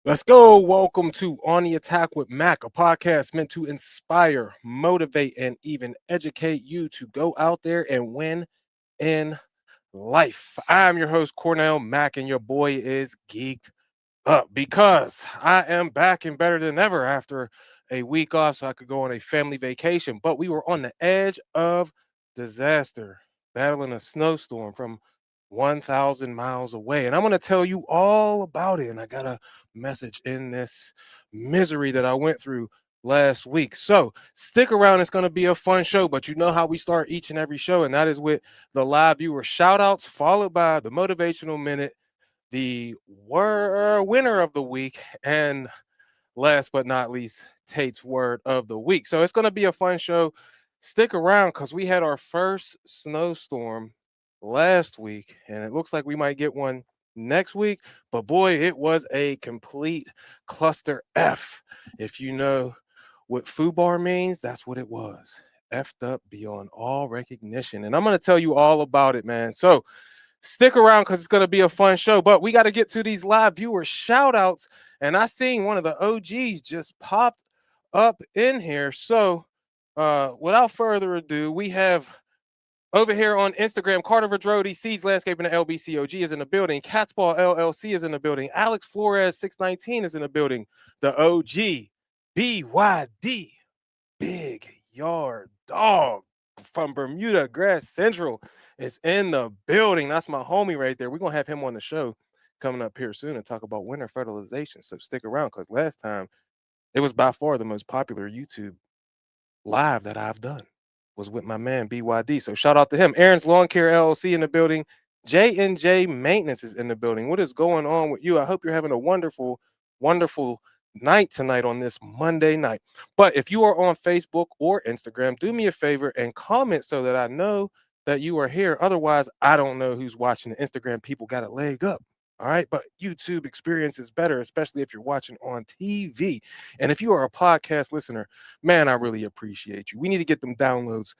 Let's go. Welcome to On the Attack with Mac, a podcast meant to inspire, motivate, and even educate you to go out there and win in life. I'm your host, Cornell Mac, and your boy is geeked up because I am back and better than ever after a week off so I could go on a family vacation. But we were on the edge of disaster, battling a snowstorm from 1,000 miles away. And I'm going to tell you all about it. And I got a message in this misery that I went through last week. So stick around. It's going to be a fun show. But you know how we start each and every show, and that is with the live viewer shout outs, followed by the motivational minute, the winner of the week, and last but not least, Tate's word of the week. So it's going to be a fun show. Stick around because we had our first snowstorm last week, and it looks like we might get one next week. But boy, it was a complete cluster F. If you know what FUBAR means, that's what it was. Effed up beyond all recognition. And I'm going to tell you all about it, man. So stick around because it's going to be a fun show. But we got to get to these live viewer shout outs. And I seen one of the OGs just popped up in here. So without further ado, we have over here on Instagram, Carter Verdrodi, Seeds Landscaping and LBCOG is in the building. Catspaw LLC is in the building. Alex Flores 619 is in the building. The OG BYD Big Yard Dog from Bermuda Grass Central is in the building. That's my homie right there. We're going to have him on the show coming up here soon and talk about winter fertilization. So stick around because last time it was by far the most popular YouTube live that I've done was with my man BYD. So shout out to him. Aaron's Lawn Care LLC in the building. J&J Maintenance is in the building. What is going on with you? I hope you're having a wonderful, wonderful night tonight on this Monday night. But if you are on Facebook or Instagram, do me a favor and comment so that I know that you are here. Otherwise, I don't know who's watching. The Instagram people got a leg up. All right. But YouTube experience is better, especially if you're watching on TV. And if you are a podcast listener, man, I really appreciate you. We need to get them downloads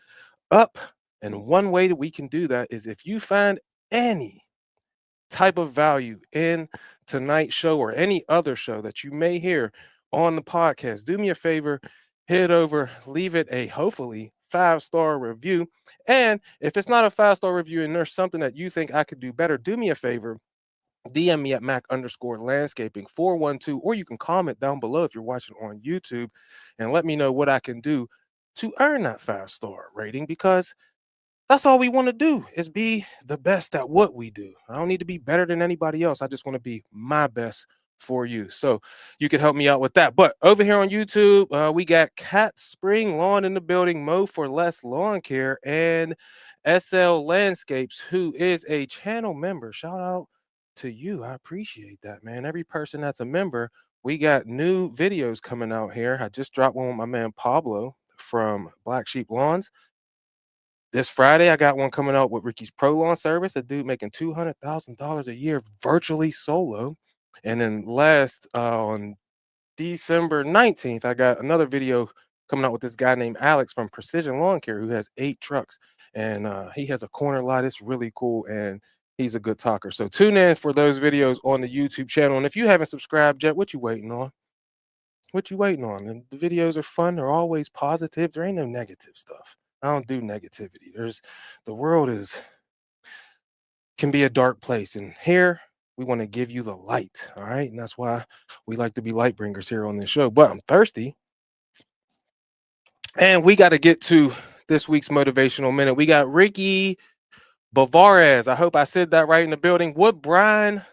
up. And one way that we can do that is if you find any type of value in tonight's show or any other show that you may hear on the podcast, do me a favor, head over, leave it a hopefully 5-star review. And if it's not a 5-star review and there's something that you think I could do better, do me a favor. DM me at Mac_landscaping 412, or you can comment down below if you're watching on YouTube and let me know what I can do to earn that 5-star rating because that's all we want to do is be the best at what we do. I don't need to be better than anybody else. I just want to be my best for you. So you can help me out with that. But over here on YouTube, we got Cat Spring Lawn in the building, Mow for Less Lawn Care, and SL Landscapes, who is a channel member. Shout out to you. I appreciate that, man. Every person that's a member, we got new videos coming out here. I just dropped one with my man Pablo from Black Sheep Lawns. This Friday, I got one coming out with Ricky's Pro Lawn Service, a dude making $200,000 a year virtually solo. And then last on December 19th, I got another video coming out with this guy named Alex from Precision Lawn Care who has 8 trucks. And he has a corner lot. It's really cool. And he's a good talker. So tune in for those videos on the YouTube channel. And if you haven't subscribed yet, what you waiting on? What you waiting on? And the videos are fun. They're always positive. There ain't no negative stuff. I don't do negativity. The world can be a dark place. And here we want to give you the light. All right. And that's why we like to be light bringers here on this show. But I'm thirsty. And we got to get to this week's motivational minute. We got Ricky Bavarez. I hope I said that right in the building. Woodbrine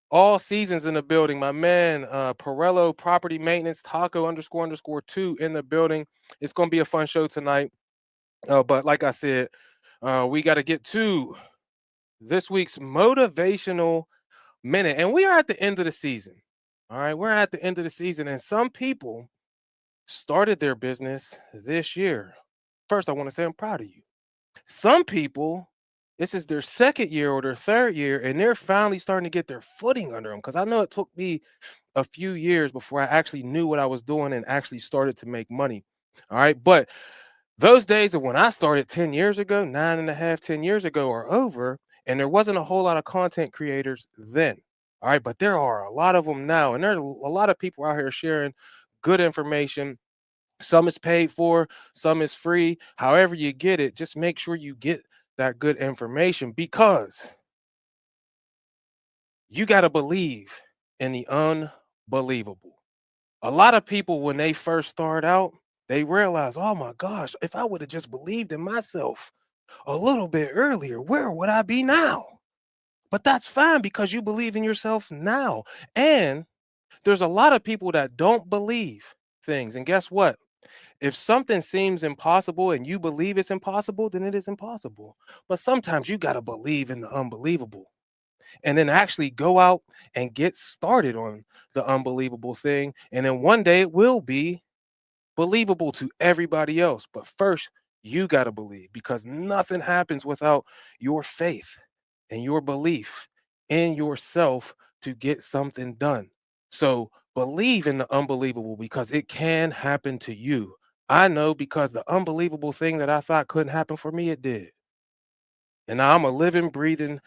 all seasons in the building. My man, Pirello Property Maintenance, Taco__2 in the building. It's going to be a fun show tonight. But like I said, we got to get to this week's motivational minute. And we are at the end of the season. All right. We're at the end of the season. And some people started their business this year. First, I want to say I'm proud of you. Some people, this is their second year or their third year, and they're finally starting to get their footing under them. Because I know it took me a few years before I actually knew what I was doing and actually started to make money. All right. But those days of when I started 10 years ago, 9.5, 10 years ago are over, and there wasn't a whole lot of content creators then. All right, but there are a lot of them now, and there are a lot of people out here sharing good information. Some is paid for, some is free. However you get it, just make sure you get that good information because you got to believe in the unbelievable. A lot of people, when they first start out, they realize, oh my gosh, if I would have just believed in myself a little bit earlier, where would I be now? But that's fine because you believe in yourself now. And there's a lot of people that don't believe things. And guess what? If something seems impossible and you believe it's impossible, then it is impossible. But sometimes you got to believe in the unbelievable and then actually go out and get started on the unbelievable thing. And then one day it will be believable to everybody else. But first, you got to believe because nothing happens without your faith and your belief in yourself to get something done. So believe in the unbelievable because it can happen to you. I know because the unbelievable thing that I thought couldn't happen for me, it did. And now I'm a living, breathing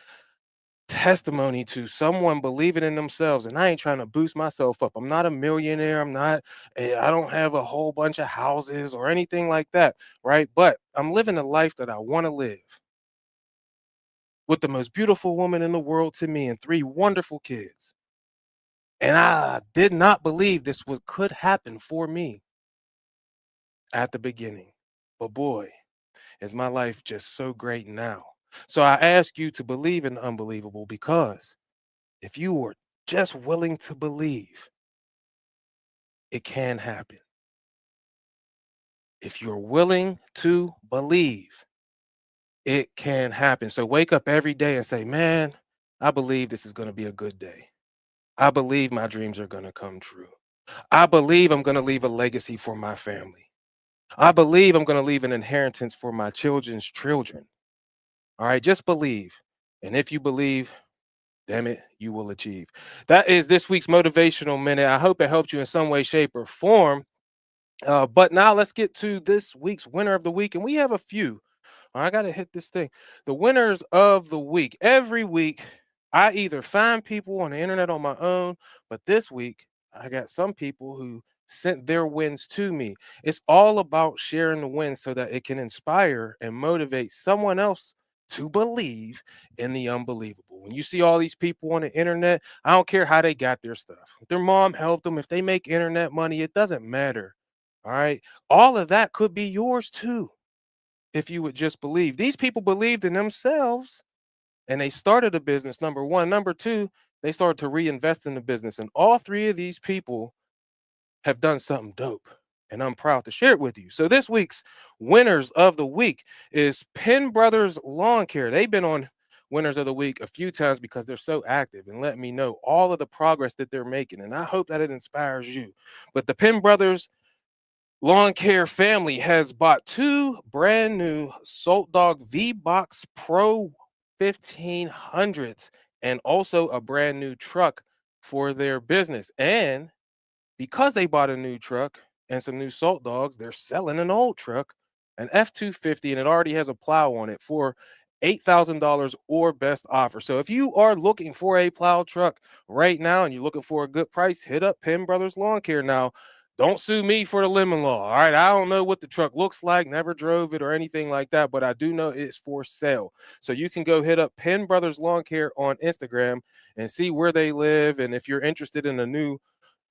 testimony to someone believing in themselves. And I ain't trying to boost myself up. I'm not a millionaire. I don't have a whole bunch of houses or anything like that. Right. But I'm living a life that I want to live with the most beautiful woman in the world to me and three wonderful kids. And I did not believe this could happen for me at the beginning. But boy, is my life just so great now. So I ask you to believe in the unbelievable because if you were just willing to believe, it can happen. If you're willing to believe, it can happen. So wake up every day and say, man, I believe this is going to be a good day. I believe my dreams are going to come true. I believe I'm going to leave a legacy for my family. I believe I'm going to leave an inheritance for my children's children. All right, just believe. And if you believe, damn it, you will achieve. That is this week's Motivational Minute. I hope it helped you in some way, shape, or form. But now let's get to this week's winner of the week. And we have a few. I got to hit this thing. The winners of the week. Every week, I either find people on the internet on my own, but this week, I got some people who sent their wins to me. It's all about sharing the wins so that it can inspire and motivate someone else to believe in the unbelievable. When you see all these people on the internet, I don't care how they got their stuff. If their mom helped them, if they make internet money, it doesn't matter. All right. All of that could be yours too if you would just believe. These people believed in themselves and they started a business, number one. Number two, they started to reinvest in the business. And all three of these people have done something dope. And I'm proud to share it with you. So this week's winners of the week is Penn Brothers Lawn Care. They've been on winners of the week a few times because they're so active and let me know all of the progress that they're making. And I hope that it inspires you. But the Penn Brothers Lawn Care family has bought two brand new Salt Dog V Box Pro 1500s and also a brand new truck for their business. And because they bought a new truck and some new Salt Dogs, they're selling an old truck, an F-250, and it already has a plow on it for $8,000 or best offer. So if you are looking for a plow truck right now and you're looking for a good price, hit up Penn Brothers Lawn Care now. Don't sue me for the lemon law. All right. I don't know what the truck looks like, never drove it or anything like that, but I do know it's for sale. So you can go hit up Penn Brothers Lawn Care on Instagram and see where they live. And if you're interested in a new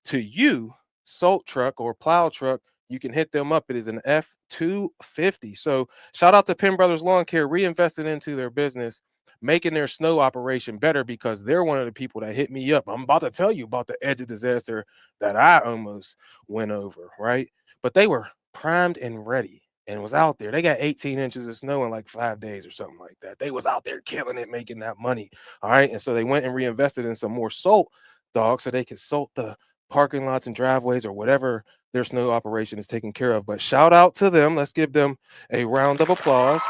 to you salt truck or plow truck, you can hit them up. It is an F-250. So shout out to Penn Brothers Lawn Care, reinvested into their business, making their snow operation better because they're one of the people that hit me up. I'm about to tell you about the edge of disaster that I almost went over, right? But they were primed and ready and was out there. They got 18 inches of snow in like 5 days or something like that. They was out there killing it, making that money. All right. And so they went and reinvested in some more salt dogs so they could salt the parking lots and driveways or whatever their snow operation is taken care of. But shout out to them. Let's give them a round of applause.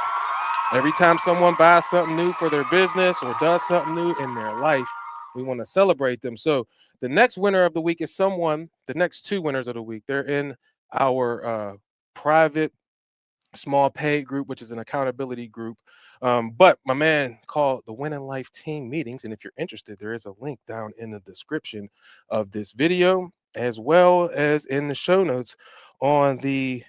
Every time someone buys something new for their business or does something new in their life, we want to celebrate them. So the next winner of the week is the next two winners of the week. They're in our private small paid group, which is an accountability group. But my man called the Winning Life Team Meetings. And if you're interested, there is a link down in the description of this video, as well as in the show notes on the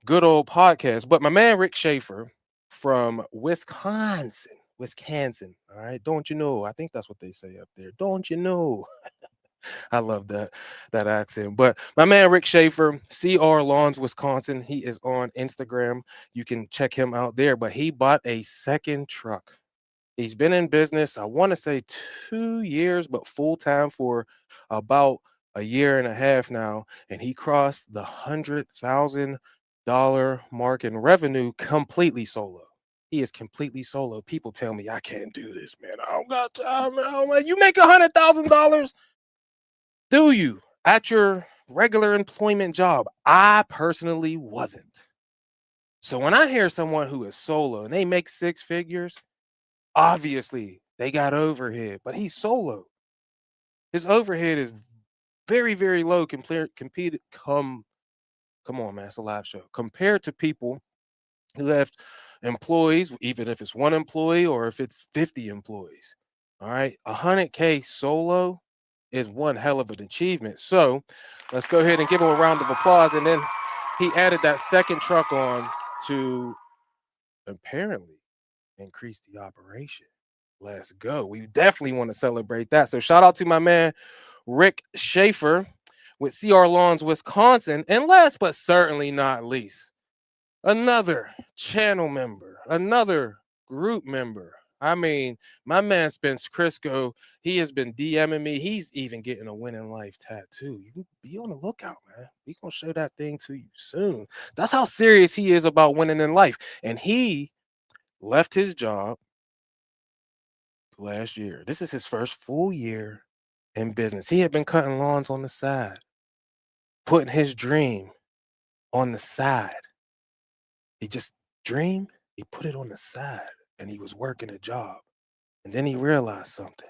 good old podcast. But my man Rick Schaefer from Wisconsin. All right. Don't you know? I think that's what they say up there. Don't you know? I love that accent. But my man Rick Schaefer, CR Lawns, Wisconsin. He is on Instagram. You can check him out there. But he bought a second truck. He's been in business, I want to say 2 years, but full time for about a year and a half now. And he crossed the $100,000 mark in revenue completely solo. He is completely solo. People tell me I can't do this, man. I don't got time. Man. You make $100,000, do you? At your regular employment job? I personally wasn't. So when I hear someone who is solo and they make six figures, obviously they got overhead, but he's solo. His overhead is very, very low come on, man, it's a live show. Compared to people who have employees, even if it's one employee or if it's 50 employees. All right. 100K solo is one hell of an achievement. So let's go ahead and give him a round of applause. And then he added that second truck on to apparently increase the operation. Let's go. We definitely want to celebrate that. So shout out to my man Rick Schaefer with CR Lawns, Wisconsin. And last but certainly not least, another channel member, another group member. I mean, my man Spence Crisco, he has been DMing me. He's even getting a Winning Life tattoo. You can be on the lookout, man. We gonna show that thing to you soon. That's how serious he is about winning in life. And he left his job last year. This is his first full year in business. He had been cutting lawns on the side, putting his dream on the side. He just dreamed, he put it on the side, and he was working a job. And then he realized something.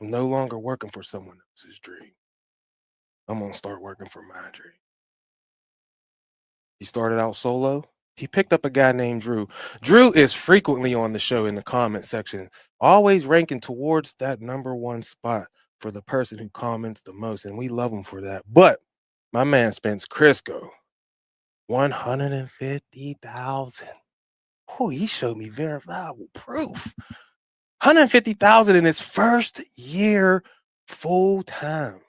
I'm no longer working for someone else's dream. I'm going to start working for my dream. He started out solo. He picked up a guy named Drew. Drew is frequently on the show in the comment section, always ranking towards that number one spot for the person who comments the most. And we love him for that. But my man Spence Crisco, 150,000. Oh, he showed me verifiable proof. 150,000 in his first year full time.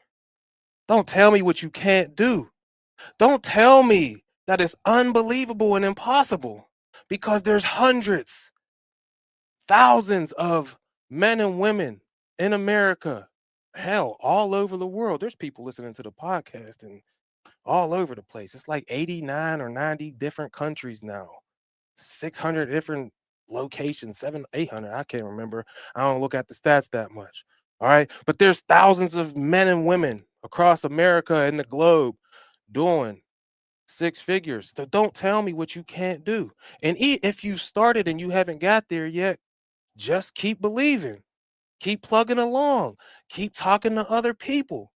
Don't tell me what you can't do. Don't tell me that it's unbelievable and impossible, because there's hundreds, thousands of men and women in America, hell, all over the world. There's people listening to the podcast and all over the place. It's like 89 or 90 different countries now, 600 different locations, 800. I can't remember. I don't look at the stats that much. All right. But there's thousands of men and women across America and the globe doing six figures. So don't tell me what you can't do. And if you started and you haven't got there yet, just keep believing, keep plugging along, keep talking to other people,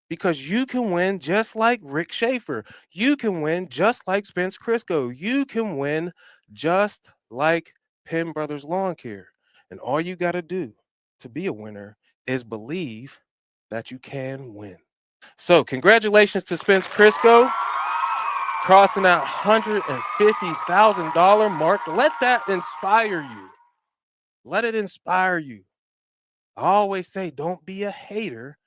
because you can win just like Rick Schaefer. You can win just like Spence Crisco. You can win just like Penn Brothers Lawn Care. And all you got to do to be a winner is believe that you can win. So congratulations to Spence Crisco, crossing that $150,000 mark. Let that inspire you. Let it inspire you. I always say, don't be a hater,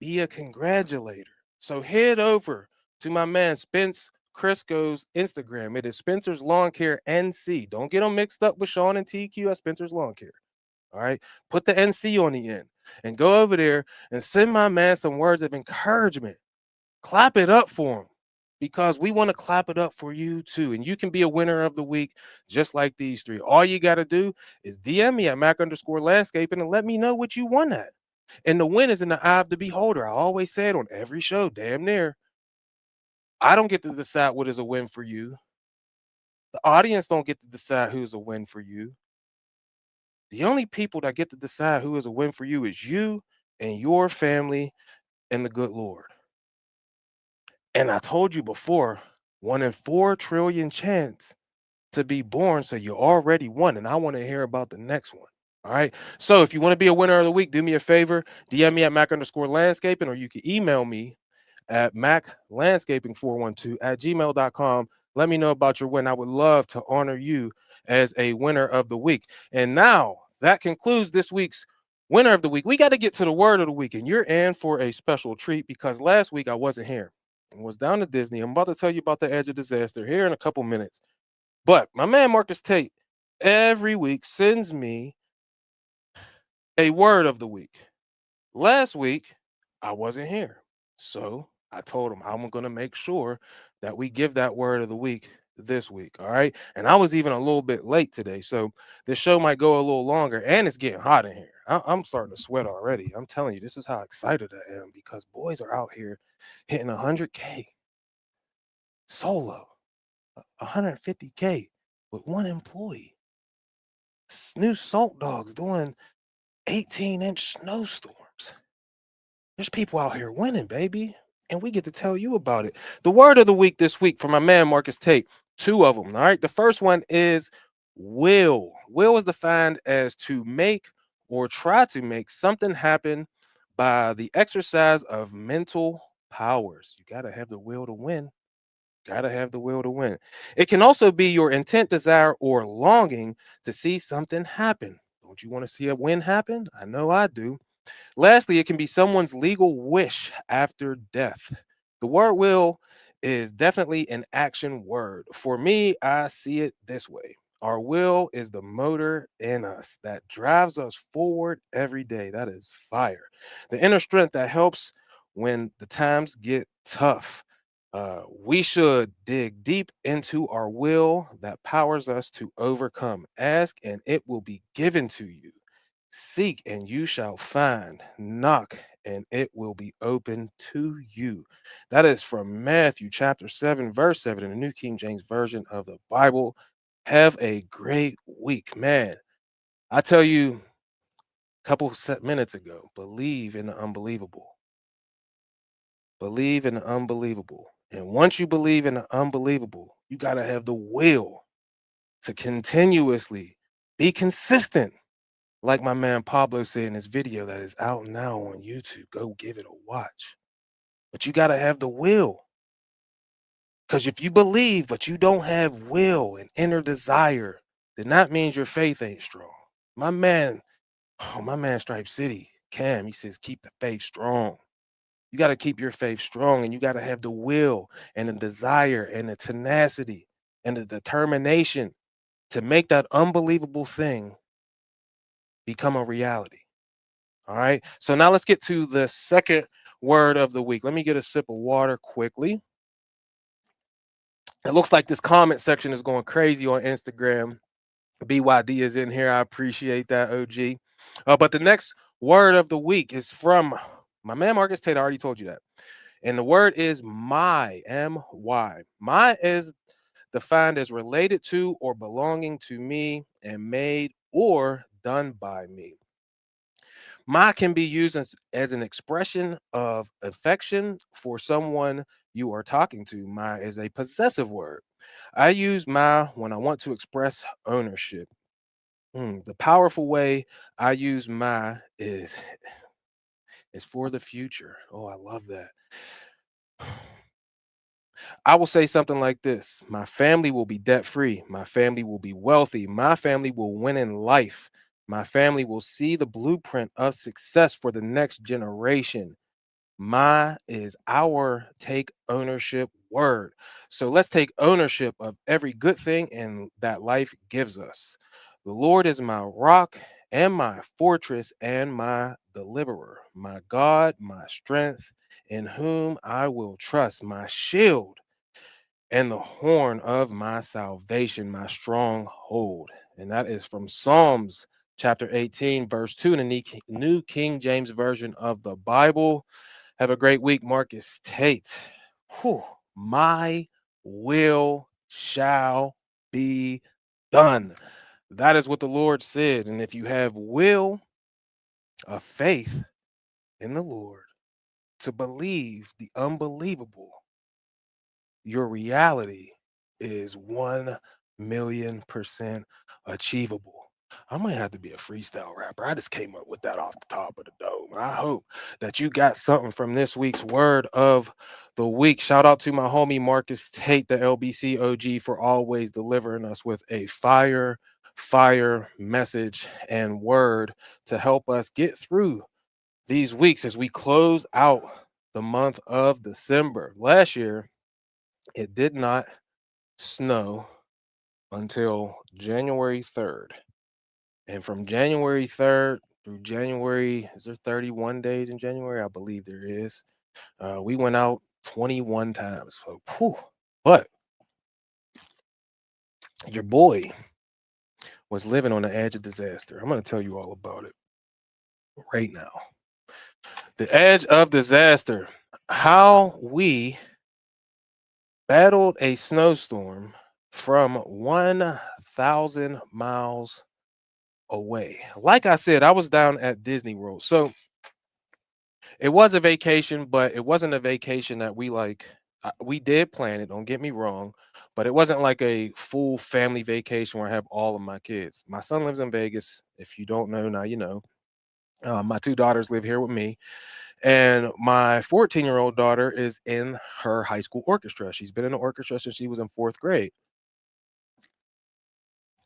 be a congratulator. So head over to my man Spence Crisco's Instagram. It is Spencer's Lawn Care NC. Don't get them mixed up with Sean and TQ at Spencer's Lawn Care. All right. Put the NC on the end and go over there and send my man some words of encouragement. Clap it up for him, because we want to clap it up for you too. And you can be a winner of the week just like these three. All you got to do is DM me at Mac_landscaping and let me know what you won at. And the win is in the eye of the beholder. I always say it on every show, damn near. I don't get to decide what is a win for you. The audience don't get to decide who's a win for you. The only people that get to decide who is a win for you is you and your family and the good Lord. And I told you before, 1 in 4 trillion chance to be born. So you already won. And I want to hear about the next one. All right. So if you want to be a winner of the week, do me a favor, DM me at Mac underscore landscaping, or you can email me at maclandscaping412 at gmail.com. Let me know about your win. I would love to honor you as a winner of the week. And now that concludes this week's winner of the week. We got to get to the word of the week, and you're in for a special treat because last week I wasn't here. I was down to Disney. I'm about to tell you about the edge of disaster here in a couple minutes. But my man Marcus Tate every week sends me a word of the week. Last week, I wasn't here. So I told him I'm going to make sure that we give that word of the week this week. All right. And I was even a little bit late today. So this show might go a little longer and it's getting hot in here. I'm starting to sweat already. I'm telling you, this is how excited I am because boys are out here hitting 100K solo, 150K with one employee. New salt dogs doing 18-inch snowstorms. There's people out here winning, baby. And we get to tell you about it. The word of the week this week from my man Marcus Tate, two of them. All right. The first one is will. Will is defined as to make or try to make something happen by the exercise of mental powers. You got to have the will to win. Got to have the will to win. It can also be your intent, desire, or longing to see something happen. Don't you want to see a win happen? I know I do. Lastly, it can be someone's legal wish after death. The word will is definitely an action word. For me, I see it this way. Our will is the motor in us that drives us forward every day. That is fire. The inner strength that helps when the times get tough. We should dig deep into our will that powers us to overcome. Ask and it will be given to you. Seek and you shall find. Knock and it will be open to you. That is from Matthew chapter 7, verse 7 in the New King James Version of the Bible. Have a great week, man. I tell you a couple minutes ago, believe in the unbelievable. Believe in the unbelievable. And once you believe in the unbelievable, you got to have the will to continuously be consistent. Like my man Pablo said in his video that is out now on YouTube, go give it a watch. But you got to have the will. Because if you believe, but you don't have will and inner desire, then that means your faith ain't strong. My man, my man Stripe City, Cam, he says, keep the faith strong. You got to keep your faith strong and you got to have the will and the desire and the tenacity and the determination to make that unbelievable thing become a reality. All right. So now let's get to the second word of the week. Let me get a sip of water quickly. It looks like this comment section is going crazy on Instagram. BYD is in here. I appreciate that, OG. But the next word of the week is from my man Marcus Tate. I already told you that. And the word is my, M-Y. My is defined as related to or belonging to me and made or done by me. Ma can be used as an expression of affection for someone you are talking to. Ma is a possessive word. I use ma when I want to express ownership. The powerful way I use my is for the future. Oh, I love that. I will say something like this: my family will be debt free. My family will be wealthy. My family will win in life. My family will see the blueprint of success for the next generation. My is our take ownership word. So let's take ownership of every good thing and that life gives us. The Lord is my rock and my fortress and my deliverer, my God, my strength, in whom I will trust, my shield and the horn of my salvation, my stronghold. And that is from Psalms chapter 18, verse 2 in the New King James Version of the Bible. Have a great week, Marcus Tate. Whew, my will shall be done. That is what the Lord said. And if you have will of faith in the Lord to believe the unbelievable, your reality is 1,000,000% achievable. I might have to be a freestyle rapper. I just came up with that off the top of the dome. I hope that you got something from this week's word of the week. Shout out to my homie Marcus Tate, the LBC OG, for always delivering us with a fire message and word to help us get through these weeks as we close out the month of December. Last year, it did not snow until January 3rd. And from January 3rd through January, is there 31 days in January? I believe there is. We went out 21 times. So, whew. But your boy was living on the edge of disaster. I'm going to tell you all about it right now. The edge of disaster. How we battled a snowstorm from 1,000 miles away. Like I said, I was down at Disney World. So it was a vacation, but it wasn't a vacation that we like. We did plan it, don't get me wrong, but it wasn't like a full family vacation where I have all of my kids. My son lives in Vegas. If you don't know, now you know. My two daughters live here with me, and my 14-year-old daughter is in her high school orchestra. She's been in the orchestra since she was in fourth grade.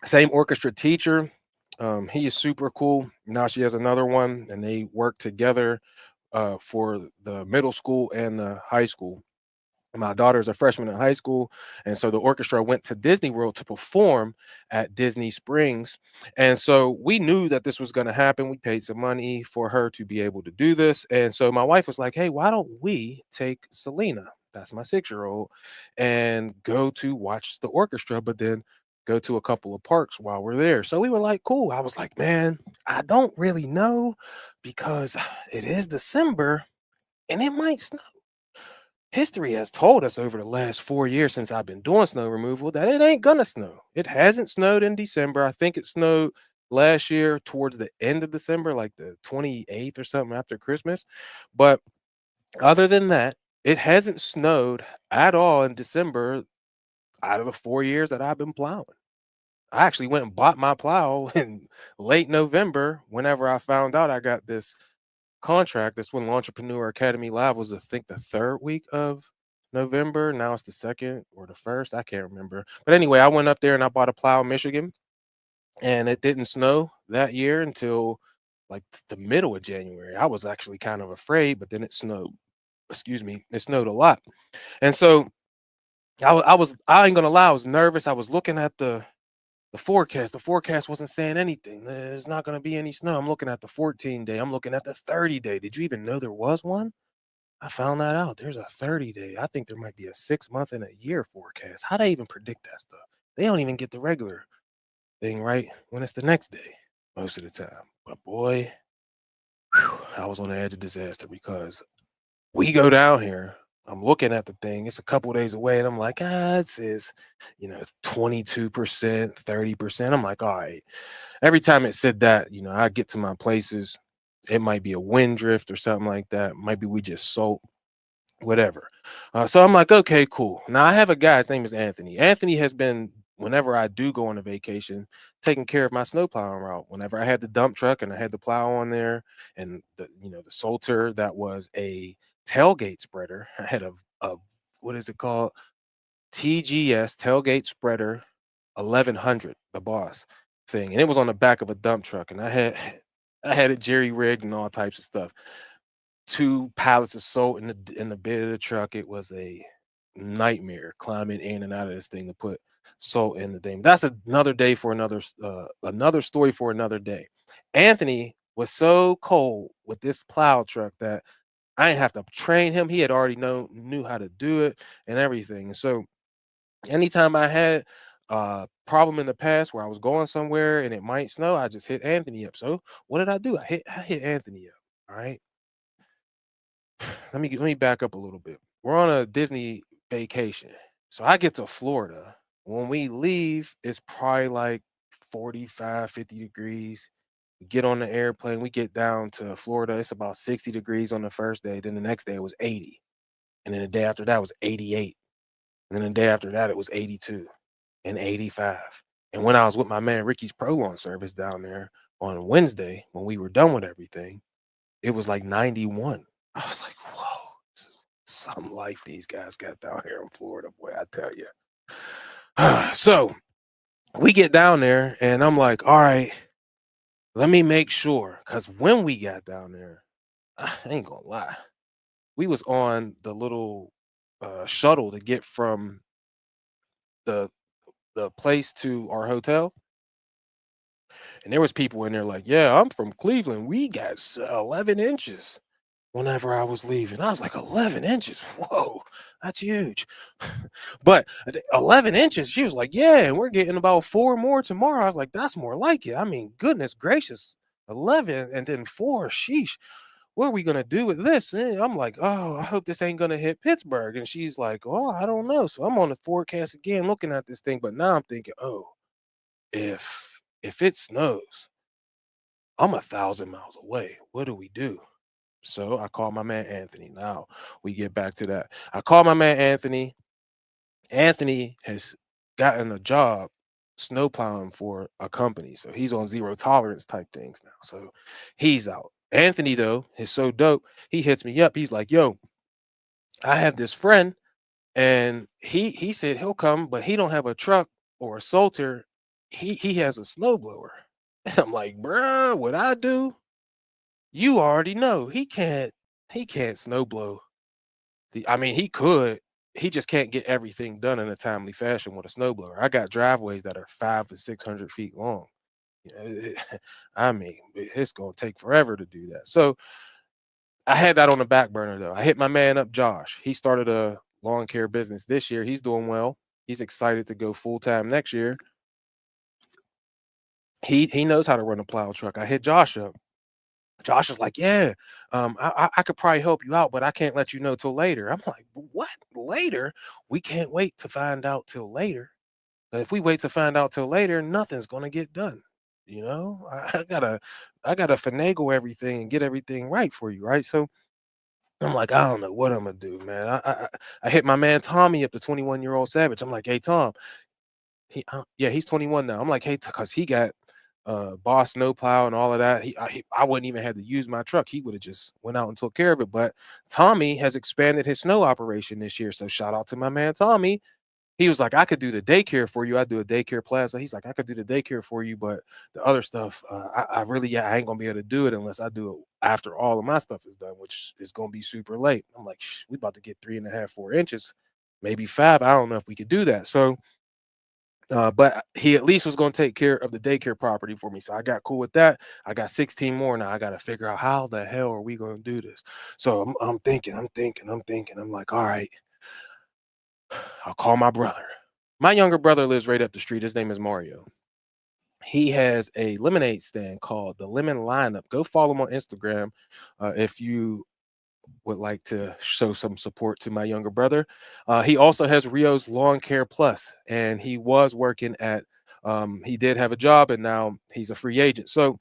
Same orchestra teacher. He is super cool. Now she has another one, and they work together for the middle school and the high school. My daughter's a freshman in high school, and so the orchestra went to Disney World to perform at Disney Springs. And so we knew that this was going to happen. We paid some money for her to be able to do this. And so my wife was like, "Hey, why don't we take Selena, that's my 6-year-old, and go to watch the orchestra, but then go to a couple of parks while we're there?" So we were like, "Cool." I was like, "Man, I don't really know because it is December and it might snow." History has told us over the last 4 years since I've been doing snow removal that it ain't gonna snow. It hasn't snowed in December. I think it snowed last year towards the end of December, like the 28th or something after Christmas. But other than that, it hasn't snowed at all in December out of the 4 years that I've been plowing. I actually went and bought my plow in late November whenever I found out I got this contract. This when Entrepreneur Academy Live was, I think, the third week of November. Now it's the second or the first. I can't remember. But anyway, I went up there and I bought a plow in Michigan, and it didn't snow that year until like the middle of January. I was actually kind of afraid, but then it snowed. Excuse me, it snowed a lot, and so I ain't gonna lie, I was nervous. I was looking at the forecast. The forecast wasn't saying anything. There's not going to be any snow. I'm looking at the 14-day. I'm looking at the 30-day. Did you even know there was one? I found that out. There's a 30-day. I think there might be a 6 month and a year forecast. How they even predict that stuff? They don't even get the regular thing right when it's the next day most of the time. But boy, I was on the edge of disaster because we go down here. I'm looking at the thing. It's a couple days away, and I'm like, it says, it's 22%, 30%. I'm like, all right. Every time it said that, I get to my places, it might be a wind drift or something like that. Maybe we just sold, whatever. So I'm like, okay, cool. Now I have a guy, his name is Anthony. Anthony has been, whenever I do go on a vacation, taking care of my snow plowing route. Whenever I had the dump truck and I had the plow on there and the Salter that was a tailgate spreader, I had a what is it called? TGS tailgate spreader 1100, the boss thing, and it was on the back of a dump truck, and I had it jerry rigged and all types of stuff. 2 pallets of salt in the bed of the truck. It was a nightmare climbing in and out of this thing to put salt in the thing. That's another day for another story for another day. Anthony was so cold with this plow truck that I didn't have to train him. He had already knew how to do it and everything. So anytime I had a problem in the past where I was going somewhere and it might snow, I just hit Anthony up. So what did I do? I hit Anthony up. All right. Let me back up a little bit. We're on a Disney vacation. So I get to Florida. When we leave, it's probably like 45, 50 degrees. We get on the airplane, we get down to Florida. It's about 60 degrees on the first day. Then the next day it was 80. And then the day after that was 88. And then the day after that, it was 82 and 85. And when I was with my man Ricky's Pro Lawn Service down there on Wednesday, when we were done with everything, it was like 91. I was like, whoa, this is some life these guys got down here in Florida, boy, I tell you. So we get down there and I'm like, all right, let me make sure. Cause when we got down there, I ain't gonna lie, we was on the little shuttle to get from the the place to our hotel, and there was people in there like, "Yeah, I'm from Cleveland. We got 11 inches." Whenever I was leaving, I was like, 11 inches. Whoa, that's huge. But 11 inches, she was like, yeah, and we're getting about four more tomorrow. I was like, that's more like it. I mean, goodness gracious, 11 and then four. Sheesh. What are we gonna do with this? And I'm like, oh, I hope this ain't gonna hit Pittsburgh. And she's like, oh, I don't know. So I'm on the forecast again, looking at this thing. But now I'm thinking, oh, if it snows, I'm 1,000 miles away. What do we do? So I called my man Anthony. Now we get back to that. I called my man Anthony. Anthony has gotten a job snowplowing for a company. So he's on zero tolerance type things now. So he's out. Anthony, though, is so dope. He hits me up. He's like, yo, I have this friend, and he said he'll come, but he don't have a truck or a salter. He has a snowblower. And I'm like, bruh, what I do? You already know he can't snowblow. I mean, he could. He just can't get everything done in a timely fashion with a snowblower. I got driveways that are 5 to 600 feet long. I mean, it's gonna take forever to do that. So I had that on the back burner though. I hit my man up, Josh. He started a lawn care business this year. He's doing well. He's excited to go full time next year. He knows how to run a plow truck. I hit Josh up. Josh is like, yeah, I could probably help you out, but I can't let you know till later. I'm like, what? Later? We can't wait to find out till later. But if we wait to find out till later, nothing's gonna get done. You know, I gotta finagle everything and get everything right for you, right? So I'm like, I don't know what I'm gonna do, man. I hit my man Tommy up, the 21-year-old Savage. I'm like, hey Tom, yeah, he's 21 now. I'm like, hey, because he got boss snowplow and all of that. I wouldn't even have to use my truck. He would have just went out and took care of it. But Tommy has expanded his snow operation this year. So shout out to my man Tommy. He was like, I could do the daycare for you. I do a daycare plaza. He's like, I could do the daycare for you, but the other stuff, I really, yeah, I ain't gonna be able to do it unless I do it after all of my stuff is done, which is gonna be super late. I'm like, we about to get 3.5, 4 inches, maybe five. I don't know if we could do that. So but he at least was going to take care of the daycare property for me. So I got cool with that. I got 16 more now. I got to figure out how the hell are we going to do this. So I'm thinking, I'm thinking. I'm like, all right, I'll call my brother. My younger brother lives right up the street. His name is Mario. He has a lemonade stand called the Lemon Lineup. Go follow him on Instagram if you would like to show some support to my younger brother. He also has Rio's Lawn Care Plus, and he was working at. He did have a job, and now he's a free agent. So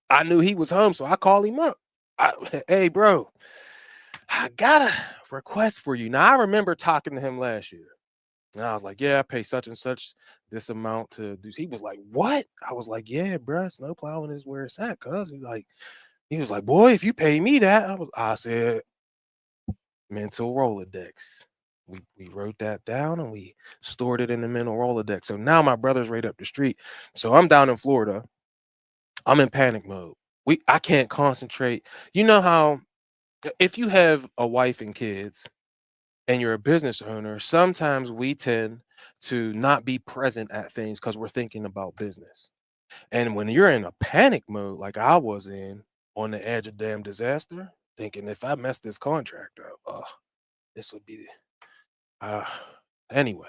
I knew he was home, so I called him up. Hey, bro, I got a request for you. Now I remember talking to him last year, and I was like, "Yeah, I pay such and such this amount to do." He was like, "What?" I was like, "Yeah, bro, snow plowing is where it's at." Cause he was like, "Boy, if you pay me that," I said, mental Rolodex. We wrote that down and we stored it in the mental Rolodex. So now my brother's right up the street. So I'm down in Florida. I'm in panic mode. I can't concentrate. You know how if you have a wife and kids and you're a business owner, sometimes we tend to not be present at things because we're thinking about business. And when you're in a panic mode, like I was in on the edge of damn disaster, thinking if I mess this contract up, this would be Uh, anyway,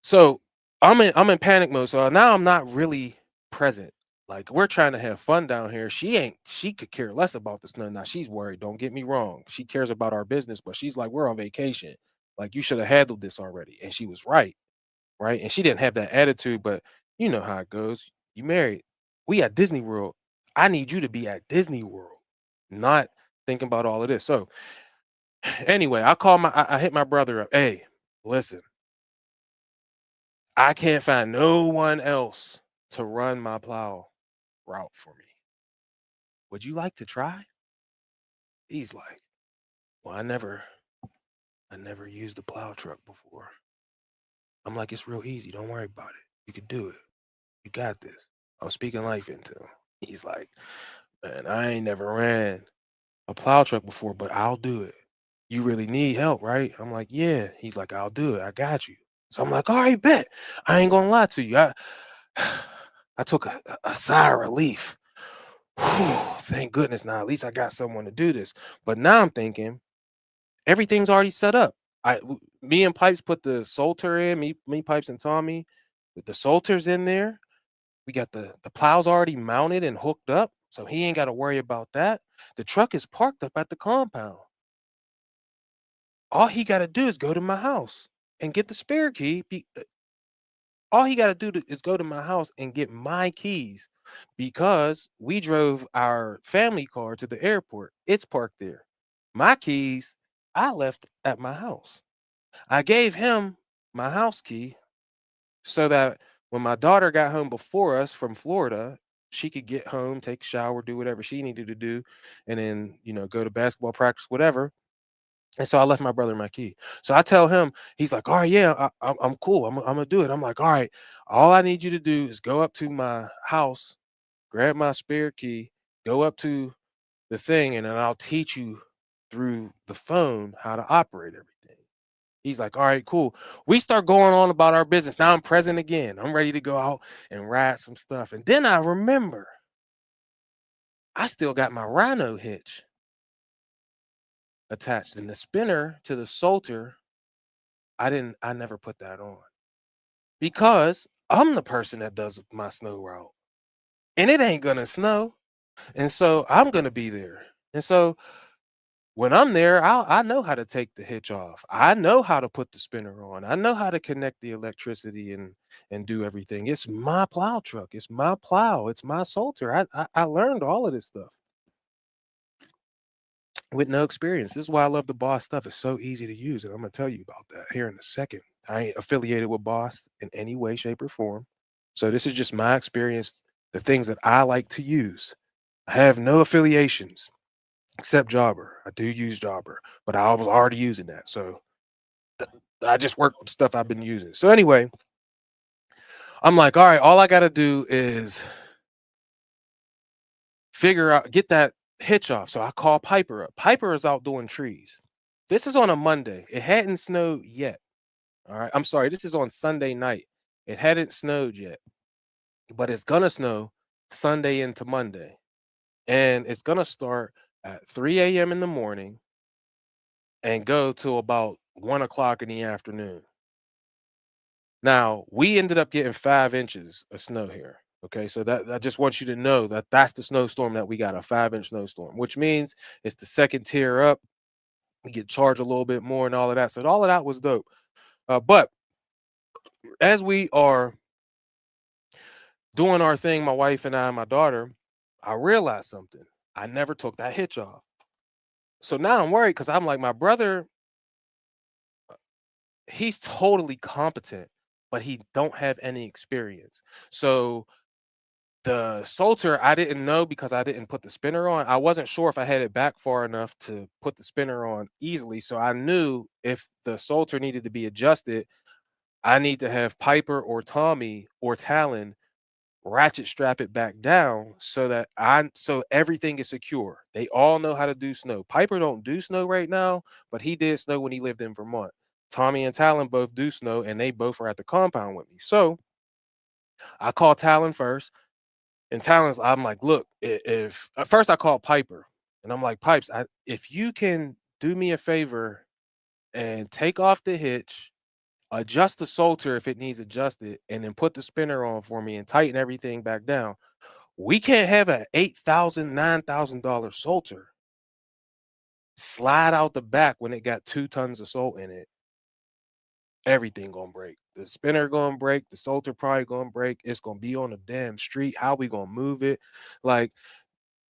so I'm in panic mode. So now I'm not really present. Like we're trying to have fun down here. She could care less about the snow. Now she's worried. Don't get me wrong. She cares about our business, but she's like, we're on vacation. Like you should have handled this already. And she was right, right? And she didn't have that attitude, but you know how it goes. You married. We at Disney World. I need you to be at Disney World, not thinking about all of this. So Anyway, I hit my brother up. Hey, listen, I can't find no one else to run my plow route for me. Would you like to try? He's like, well, I never used a plow truck before. I'm like, it's real easy. Don't worry about it. You can do it. You got this. I was speaking life into him. He's like, man, I ain't never ran a plow truck before, but I'll do it. You really need help, right? I'm like, yeah. He's like, I'll do it. I got you. So I'm like, all right, bet. I ain't gonna lie to you. I took a sigh of relief. Whew, thank goodness. Now at least I got someone to do this. But now I'm thinking everything's already set up. Me and Pipes put the Salter in. Me Pipes and Tommy with the Salters in there. We got the plows already mounted and hooked up, so he ain't got to worry about that. The truck is parked up at the compound. All he got to do is go to my house and get the spare key. All he got to do is go to my house and get my keys because we drove our family car to the airport. It's parked there. My keys, I left at my house. I gave him my house key so that when my daughter got home before us from Florida, she could get home, take a shower, do whatever she needed to do, and then, go to basketball practice, whatever. And so I left my brother my key. So I tell him, he's like, all right, yeah, I'm cool. I'm going to do it. I'm like, all right, all I need you to do is go up to my house, grab my spare key, go up to the thing, and then I'll teach you through the phone how to operate everything. He's like, all right, cool. We start going on about our business. Now I'm present again. I'm ready to go out and ride some stuff. And then I remember I still got my Rhino hitch attached and the spinner to the Salter. I never put that on because I'm the person that does my snow route and it ain't gonna snow. And so I'm gonna be there. And so when I'm there, I know how to take the hitch off. I know how to put the spinner on. I know how to connect the electricity and do everything. It's my plow truck. It's my plow. It's my Salter. I learned all of this stuff with no experience. This is why I love the Boss stuff. It's so easy to use, and I'm gonna tell you about that here in a second. I ain't affiliated with Boss in any way, shape, or form. So this is just my experience, the things that I like to use. I have no affiliations except Jobber. I do use Jobber, but I was already using that. So I just work with stuff I've been using. So anyway, I'm like, all right, all I gotta do is get that hitch off. So I call Piper up. Piper is out doing trees. This is on a Monday. It hadn't snowed yet. All right. I'm sorry. This is on Sunday night. It hadn't snowed yet, but it's gonna snow Sunday into Monday. And it's gonna start at 3 a.m. in the morning and go till about 1 o'clock in the afternoon. Now, we ended up getting 5 inches of snow here. Okay, so that I just want you to know that that's the snowstorm that we got, a 5 inch snowstorm, which means it's the second tier up. We get charged a little bit more and all of that. So all of that was dope. But as we are doing our thing, my wife and I, and my daughter, I realized something. I never took that hitch off. So now I'm worried because I'm like, my brother, he's totally competent, but he don't have any experience. So the Salter, I didn't know because I didn't put the spinner on. I wasn't sure if I had it back far enough to put the spinner on easily. So I knew if the Salter needed to be adjusted, I need to have Piper or Tommy or Talon ratchet strap it back down so everything is secure. They all know how to do snow. Piper don't do snow right now, but he did snow when he lived in Vermont. Tommy and Talon both do snow and they both are at the compound with me. So I call Talon first. And Talon's, I'm like, look, if at first I called Piper and I'm like, Pipes, if you can do me a favor and take off the hitch, adjust the Salter if it needs adjusted, and then put the spinner on for me and tighten everything back down. We can't have a $8,000, $9,000 Salter slide out the back when it got 2 tons of salt in it. Everything gonna break. The spinner gonna break. The Salter probably gonna break. It's gonna be on the damn street. How we gonna move it? Like,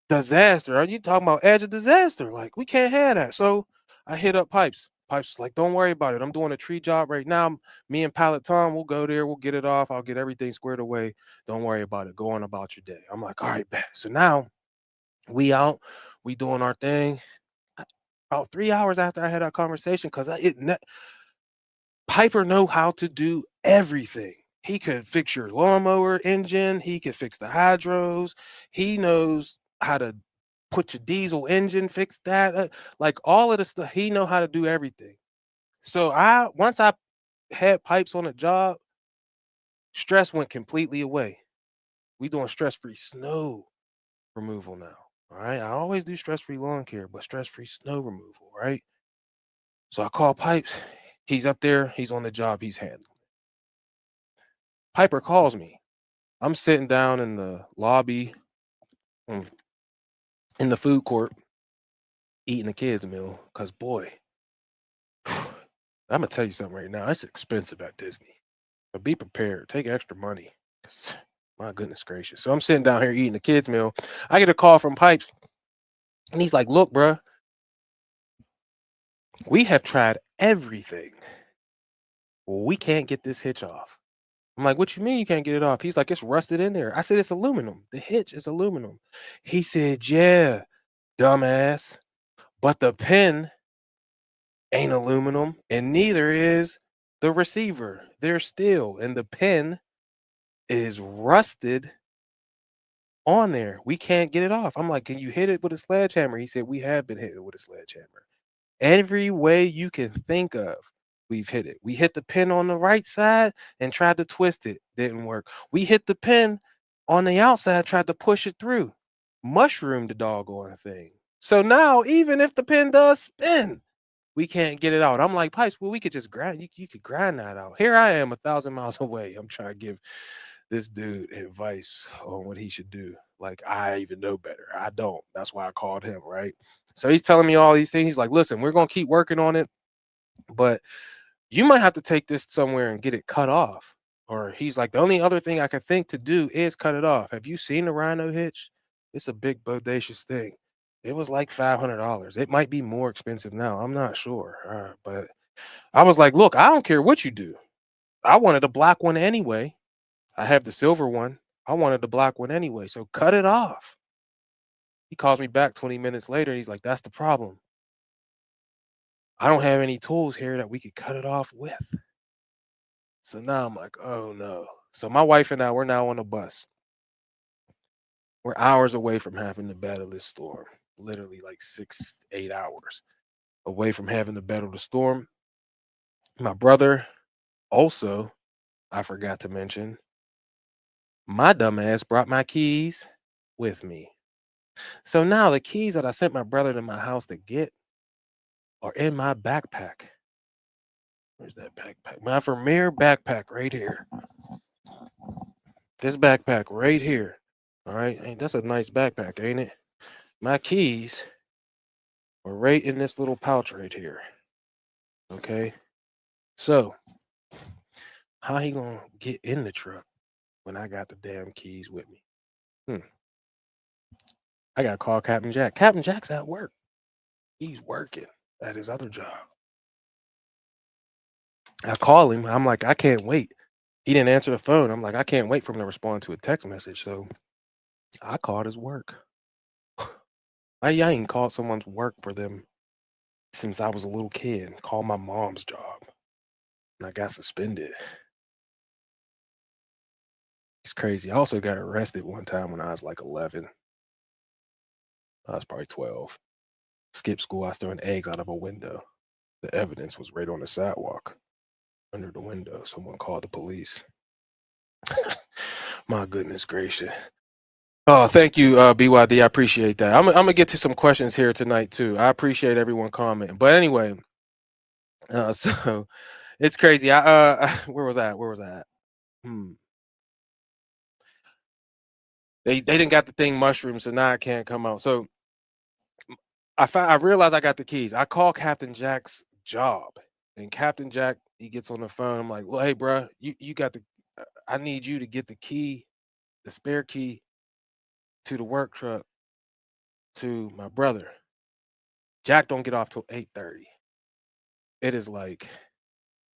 disaster. Are you talking about edge of disaster? Like, we can't have that. So I hit up Pipes. Pipes is like, don't worry about it. I'm doing a tree job right now. Me and Pilot Tom, we'll go there. We'll get it off. I'll get everything squared away. Don't worry about it. Go on about your day. I'm like, all right, bet. So now we out. We doing our thing. About 3 hours after I had that conversation, because Piper know how to do everything. He could fix your lawnmower engine. He could fix the hydros. He knows how to put your diesel engine, fix that. Like all of the stuff, he know how to do everything. So once I had Pipes on the job, stress went completely away. We doing stress-free snow removal now. All right. I always do stress-free lawn care, but stress-free snow removal, right? So I call Pipes. He's up there. He's on the job. He's handling. Piper calls me. I'm sitting down in the lobby, mm, in the food court, eating the kids' meal. Cause boy, I'm gonna tell you something right now. It's expensive at Disney, but be prepared. Take extra money. 'Cause, my goodness gracious. So I'm sitting down here eating the kids' meal. I get a call from Pipes, and he's like, "Look, bruh, we have tried everything. We can't get this hitch off." I'm like, "What you mean you can't get it off?" He's like, "It's rusted in there." I said, "It's aluminum. The hitch is aluminum." He said, "Yeah, dumbass. But the pin ain't aluminum, and neither is the receiver. They're steel, and the pin is rusted on there. We can't get it off." I'm like, "Can you hit it with a sledgehammer?" He said, "We have been hitting it with a sledgehammer. Every way you can think of, we've hit it. We hit the pin on the right side and tried to twist it. Didn't work. We hit the pin on the outside, tried to push it through. Mushroom the doggone thing. So now, even if the pin does spin, we can't get it out." I'm like, "Pipes, well, we could just grind. You could grind that out." Here I am, 1,000 miles away. I'm trying to give this dude advice on what he should do. Like I even know better. I don't. That's why I called him, right? So he's telling me all these things. He's like, "Listen, we're gonna keep working on it, but you might have to take this somewhere and get it cut off." Or he's like, "The only other thing I could think to do is cut it off. Have you seen the Rhino hitch? It's a big bodacious thing. It was like $500. It might be more expensive now. I'm not sure." But I was like, "Look, I don't care what you do. I wanted a black one anyway. I have the silver one. I wanted the black one anyway. So cut it off." He calls me back 20 minutes later. He's like, "That's the problem. I don't have any tools here that we could cut it off with." So now I'm like, "Oh no." So my wife and I, we're now on a bus. We're hours away from having to battle this storm. Literally like 6, 8 hours away from having to battle the storm. My brother also, I forgot to mention, my dumbass brought my keys with me. So now the keys that I sent my brother to my house to get are in my backpack. Where's that backpack? My Vermeer backpack right here. This backpack right here. All right. Ain't that's a nice backpack, ain't it? My keys are right in this little pouch right here. Okay. So how he gonna get in the truck when I got the damn keys with me? Hmm. I gotta call Captain Jack. Captain Jack's at work. He's working at his other job. I call him. I'm like, I can't wait. He didn't answer the phone. I'm like, I can't wait for him to respond to a text message. So I called his work. I ain't called someone's work for them since I was a little kid. Called my mom's job. And I got suspended. It's crazy. I also got arrested one time when I was like 11. I was probably 12. Skipped school. I was throwing eggs out of a window. The evidence was right on the sidewalk under the window. Someone called the police. My goodness gracious. Oh, thank you, BYD. I appreciate that. I'm gonna get to some questions here tonight too. I appreciate everyone commenting. But anyway, so it's crazy. Where was I? Where was I at? Hmm. They didn't got the thing mushroom, so now I can't come out. So I realized I got the keys. I call Captain Jack's job, and Captain Jack he gets on the phone. I'm like, "Well, hey, bro, you got the. I need you to get the key, the spare key to the work truck to my brother. Jack don't get off till 8:30. It is like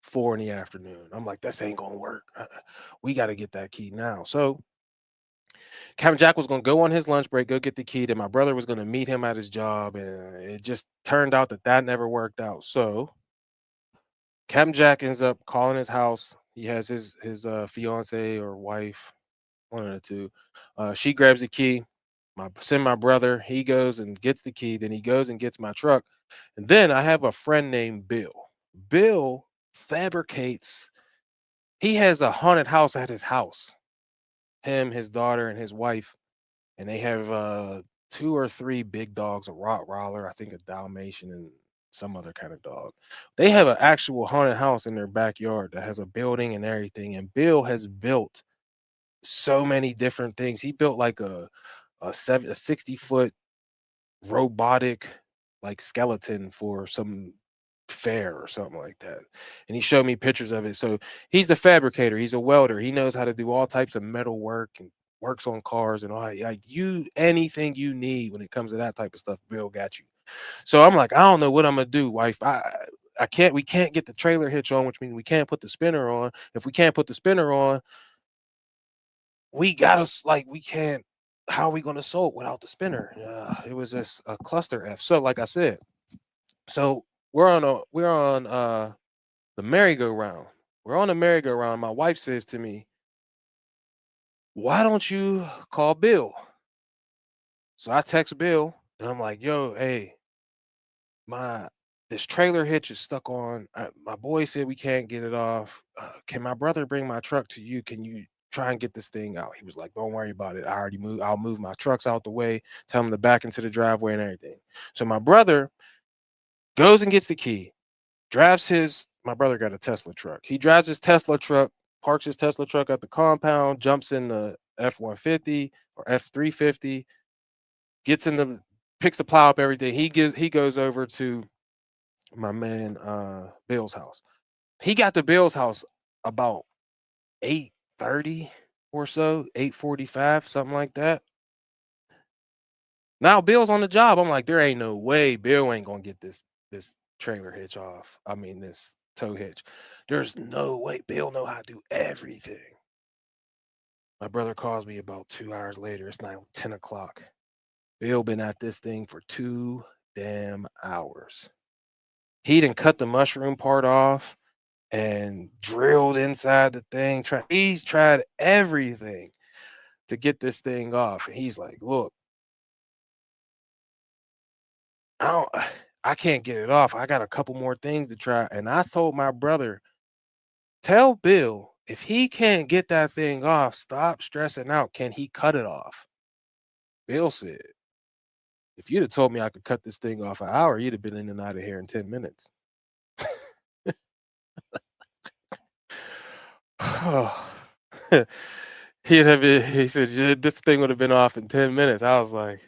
4 in the afternoon. I'm like, this ain't gonna work. We got to get that key now. So Captain Jack was gonna go on his lunch break, go get the key. Then my brother was gonna meet him at his job, and it just turned out that that never worked out. So Captain Jack ends up calling his house. He has his fiance or wife, one of the two. She grabs the key. Send my brother. He goes and gets the key. Then he goes and gets my truck. And then I have a friend named Bill. Bill fabricates. He has a haunted house at his house. Him, his daughter, and his wife, and they have two or three big dogs, a Rottweiler, I think a Dalmatian, and some other kind of dog. They have an actual haunted house in their backyard that has a building and everything. And Bill has built so many different things. He built like a 60-foot robotic like skeleton for some fair or something like that. And he showed me pictures of it. So he's the fabricator, he's a welder, he knows how to do all types of metal work and works on cars and all that. Like you anything you need when it comes to that type of stuff, Bill got you. So I'm like, I don't know what I'm gonna do, wife. I can't we can't get the trailer hitch on, which means we can't put the spinner on. If we can't put the spinner on, we gotta like we can't how are we gonna sew it without the spinner? It was just a cluster F. So like I said, so we're on the merry-go-round. We're on the merry-go-round. My wife says to me, "Why don't you call Bill?" So I text Bill and I'm like, "Yo, hey, my this trailer hitch is stuck on. My boy said we can't get it off. Can my brother bring my truck to you? Can you try and get this thing out?" He was like, "Don't worry about it. I already moved. I'll move my trucks out the way. Tell him to back into the driveway and everything." So my brother goes and gets the key. Drives his my brother got a Tesla truck. He drives his Tesla truck, parks his Tesla truck at the compound, jumps in the F-150 or F-350, gets in the picks the plow up, everything. He goes over to my man Bill's house. He got to Bill's house about 8:30 or so, 8:45, something like that. Now Bill's on the job. I'm like, there ain't no way Bill ain't gonna get this trailer hitch off. I mean, this tow hitch. There's no way Bill know how to do everything. My brother calls me about 2 hours later. It's now 10 o'clock. Bill been at this thing for 2 damn hours. He didn't cut the mushroom part off and drilled inside the thing. He's tried everything to get this thing off. And he's like, look, I don't I can't get it off. I got a couple more things to try. And I told my brother, tell Bill if he can't get that thing off, stop stressing out. Can he cut it off? Bill said, if you'd have told me I could cut this thing off an hour, you'd have been in and out of here in 10 minutes. He said, "Yeah, this thing would have been off in 10 minutes." I was like,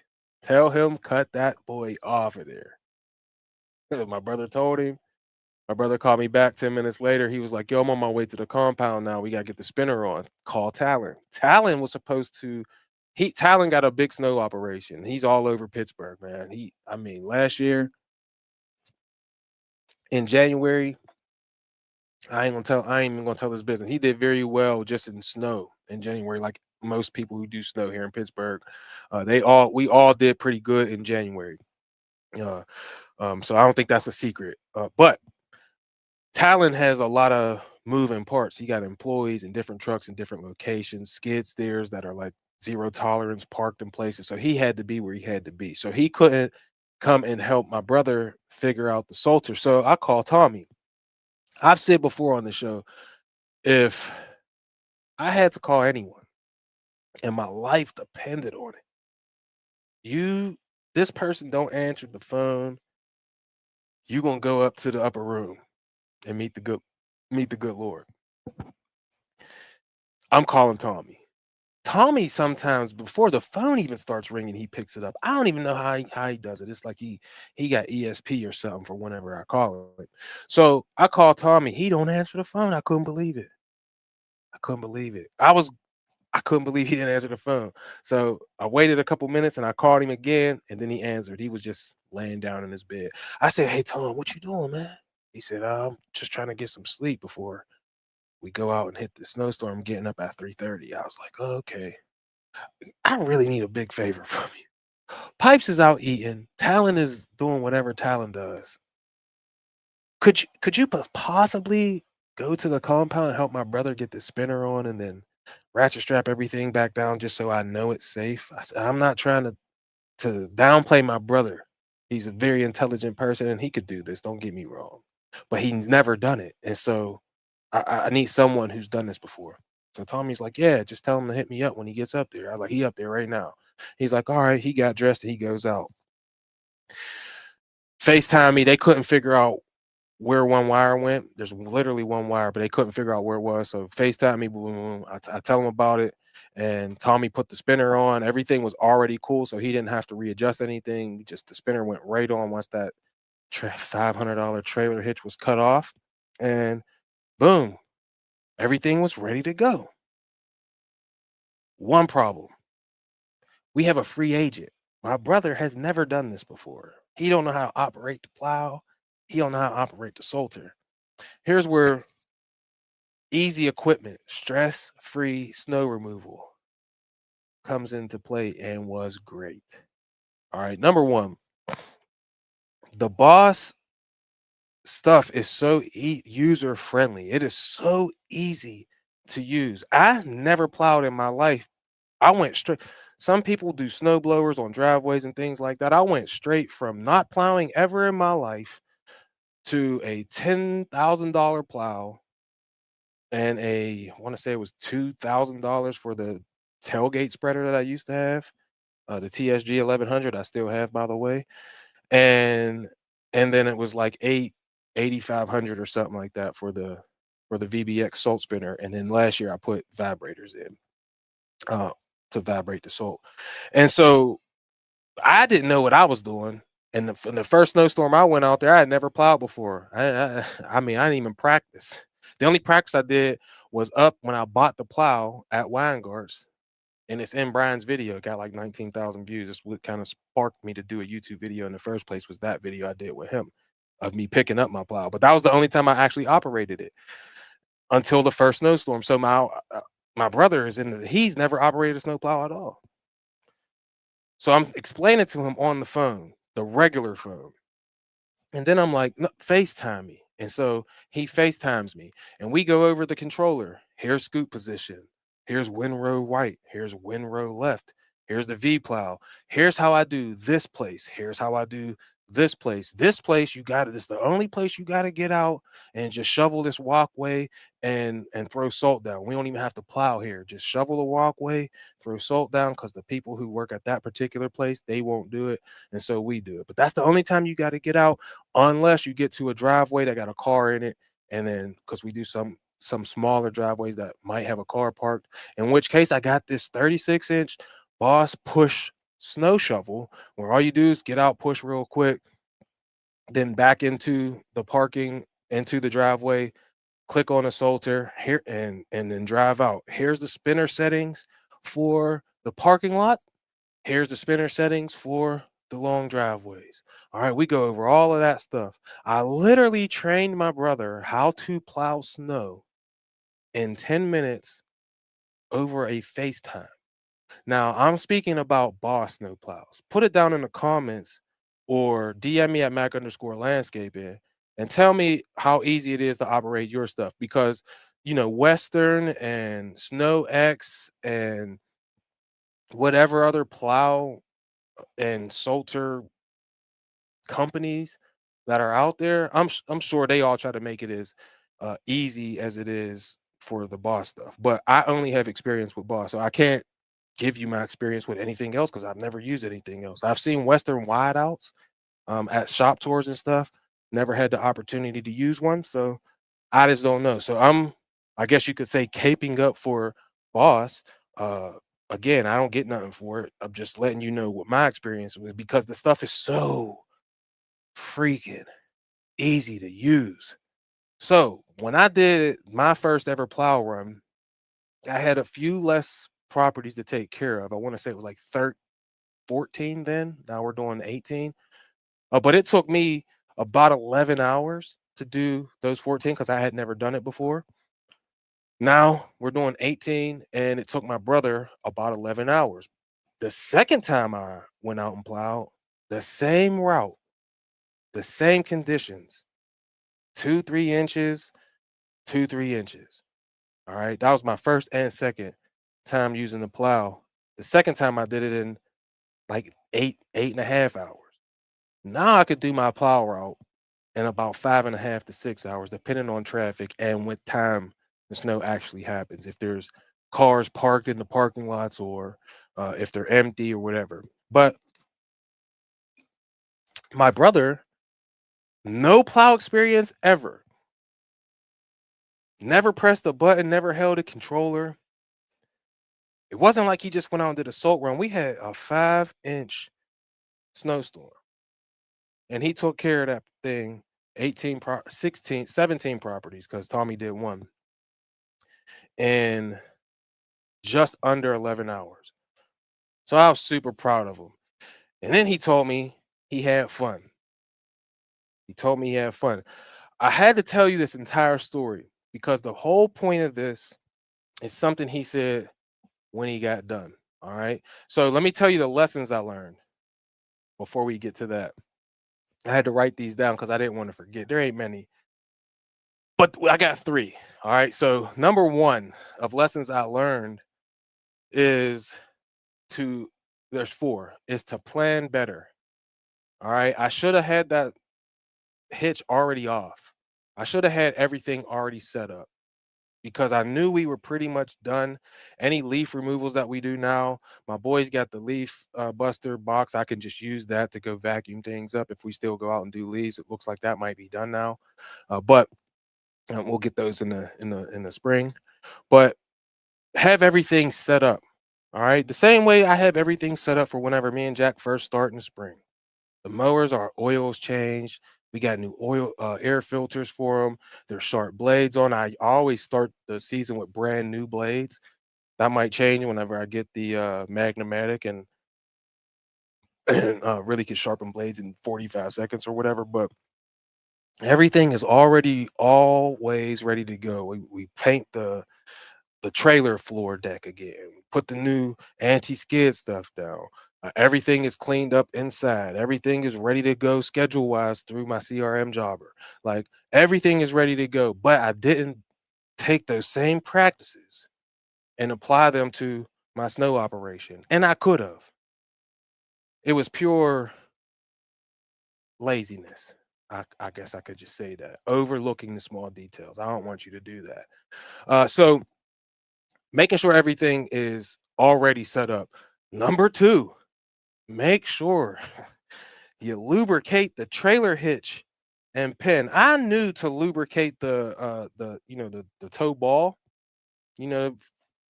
tell him cut that boy off of there. My brother told him. My brother called me back 10 minutes later. He was like, yo, I'm on my way to the compound now. We got to get the spinner on. Call Talon. Talon was supposed to, Talon got a big snow operation. He's all over Pittsburgh, man. I mean, last year in January, I ain't even gonna tell his business. He did very well just in snow in January, like most people who do snow here in Pittsburgh. We all did pretty good in January. Uh, so I don't think that's a secret. But Talon has a lot of moving parts. He got employees in different trucks in different locations, skid steers that are like zero tolerance parked in places. So he had to be where he had to be. So he couldn't come and help my brother figure out the Salter. So I called Tommy. I've said before on the show, if I had to call anyone and my life depended on it, this person don't answer the phone, you gonna go up to the upper room and meet the good Lord. I'm calling Tommy. Tommy sometimes before the phone even starts ringing, he picks it up. I don't even know how he does it. It's like he got ESP or something for whenever I call him. So I call Tommy. He don't answer the phone. I couldn't believe it. I couldn't believe it. I couldn't believe he didn't answer the phone. So I waited a couple minutes and I called him again, and then he answered. He was just laying down in his bed. I said, "Hey Tom, what you doing, man?" He said, I'm just trying to get some sleep before we go out and hit the snowstorm, getting up at 3:30. I was like, "Oh, okay. I really need a big favor from you. Pipes is out eating. Talon is doing whatever Talon does. Could you possibly go to the compound and help my brother get the spinner on and then ratchet strap everything back down just so I know it's safe?" I said, I'm not trying to downplay my brother. He's a very intelligent person and he could do this. Don't get me wrong, but he's never done it, and so I need someone who's done this before. So Tommy's like, "Yeah, just tell him to hit me up when he gets up there." I was like, "He up there right now." He's like, "All right." He got dressed and he goes out. FaceTime me. They couldn't figure out where one wire went. There's literally one wire, but they couldn't figure out where it was. So FaceTime me, boom, boom, boom. I tell him about it, and Tommy put the spinner on. Everything was already cool, so he didn't have to readjust anything. Just the spinner went right on once that $500 trailer hitch was cut off, and boom, everything was ready to go. One problem: we have a free agent. My brother has never done this before. He don't know how to operate the plow. He don't know how to operate the salter. Here's where easy equipment, stress-free snow removal comes into play and was great. All right, number one, the Boss stuff is so user friendly. It is so easy to use. I never plowed in my life. I went straight. Some people do snow blowers on driveways and things like that. I went straight from not plowing ever in my life to a $10,000 plow and I want to say it was $2,000 for the tailgate spreader that I used to have, the TSG 1100. I still have, by the way, and then it was like 8,500 or something like that for the VBX salt spinner. And then last year I put vibrators in uh, to vibrate the salt, and so I didn't know what I was doing. And in the first snowstorm I went out there, I had never plowed before. I mean, I didn't even practice. The only practice I did was up when I bought the plow at Weingart's, and it's in Brian's video. It got like 19,000 views. It's what kind of sparked me to do a YouTube video in the first place, was that video I did with him of me picking up my plow. But that was the only time I actually operated it until the first snowstorm. So my brother is he's never operated a snow plow at all. So I'm explaining to him on the phone, the regular phone. And then I'm like, "No, FaceTime me." And so he FaceTimes me and we go over the controller. Here's scoop position. Here's windrow right. Here's windrow left. Here's the V plow. Here's how I do this place. Here's how I do this place. This place, you got it. This is the only place you got to get out and just shovel this walkway and throw salt down. We don't even have to plow here. Just shovel the walkway, throw salt down, because the people who work at that particular place, they won't do it. And so we do it. But that's the only time you got to get out, unless you get to a driveway that got a car in it, and then because we do some smaller driveways that might have a car parked, in which case I got this 36-inch Boss push snow shovel where all you do is get out, push real quick, then back into the parking, into the driveway, click on a salter here, and then drive out. Here's the spinner settings for the parking lot. Here's the spinner settings for the long driveways. All right, we go over all of that stuff. I literally trained my brother how to plow snow in 10 minutes over a FaceTime. Now, I'm speaking about Boss snow plows. Put it down in the comments or DM me at Mac underscore landscaping and tell me how easy it is to operate your stuff, because Western and Snow X and whatever other plow and salter companies that are out there, I'm sure they all try to make it as easy as it is for the Boss stuff. But I only have experience with Boss, so I can't give you my experience with anything else because I've never used anything else. I've seen Western wideouts at shop tours and stuff. Never had the opportunity to use one, so I just don't know. So I guess you could say, caping up for Boss. Uh, Again, I don't get nothing for it. I'm just letting you know what my experience was, because the stuff is so freaking easy to use. So when I did my first ever plow run, I had a few less properties to take care of. I want to say it was like 14 then. Now we're doing 18. But it took me about 11 hours to do those 14 because I had never done it before. Now we're doing 18, and it took my brother about 11 hours. The second time I went out and plowed, the same route, the same conditions, 2, 3 inches, 2, 3 inches. All right. That was my first and second time using the plow. The second time I did it in like 8.5 hours. Now I could do my plow route in about 5.5 to 6 hours, depending on traffic and what time the snow actually happens. If there's cars parked in the parking lots or if they're empty or whatever. But my brother, no plow experience ever. Never pressed a button, never held a controller. It wasn't like he just went out and did a salt run. We had a 5-inch snowstorm, and he took care of that thing 16, 17 properties because Tommy did one in just under 11 hours. So I was super proud of him. And then he told me he had fun. He told me he had fun. I had to tell you this entire story because the whole point of this is something he said when he got done. All right. So let me tell you the lessons I learned before we get to that. I had to write these down because I didn't want to forget. There ain't many, but I got three. All right. So, number one of lessons I learned is to, there's four, is to plan better. All right. I should have had that hitch already off. I should have had everything already set up because I knew we were pretty much done. Any leaf removals that we do now, my boys got the leaf buster box. I can just use that to go vacuum things up if we still go out and do leaves. It looks like that might be done now, but we'll get those in the spring. But have everything set up. All right, the same way I have everything set up for whenever me and Jack first start in the spring. The mowers, our oils changed. We got new oil air filters for them. There's sharp blades on. I always start the season with brand new blades. That might change whenever I get the Magnamatic and really can sharpen blades in 45 seconds or whatever. But everything is already always ready to go. We paint the trailer floor deck again. Put the new anti-skid stuff down. Everything is cleaned up inside. Everything is ready to go schedule wise through my CRM jobber. Like everything is ready to go, but I didn't take those same practices and apply them to my snow operation. And I could have. It was pure laziness. I guess I could just say that. Overlooking the small details. I don't want you to do that. So making sure everything is already set up. Number two, make sure you lubricate the trailer hitch and pin. I knew to lubricate the toe ball. You know,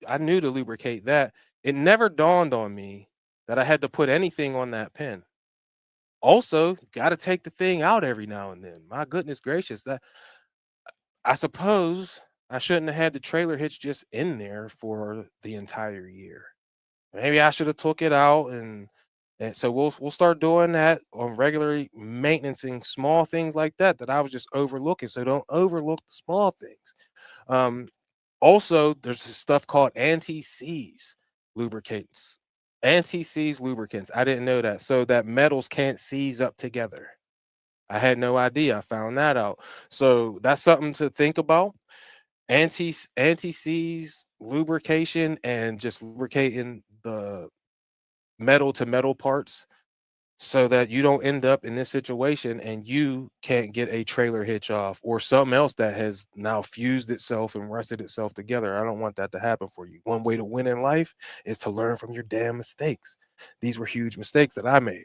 I knew to lubricate that. It never dawned on me that I had to put anything on that pin. Also, got to take the thing out every now and then. My goodness gracious, that I suppose I shouldn't have had the trailer hitch just in there for the entire year. Maybe I should have took it out and so we'll start doing that on regularly maintaining small things like that that I was just overlooking. So don't overlook the small things. Um, Also, there's this stuff called anti-seize lubricants. Anti-seize lubricants. I didn't know that. So that metals can't seize up together. I had no idea. I found that out. So that's something to think about. Anti-seize lubrication and just lubricating the metal to metal parts so that you don't end up in this situation and you can't get a trailer hitch off or something else that has now fused itself and rusted itself together. I don't want that to happen for you. One way to win in life is to learn from your damn mistakes. These were huge mistakes that I made.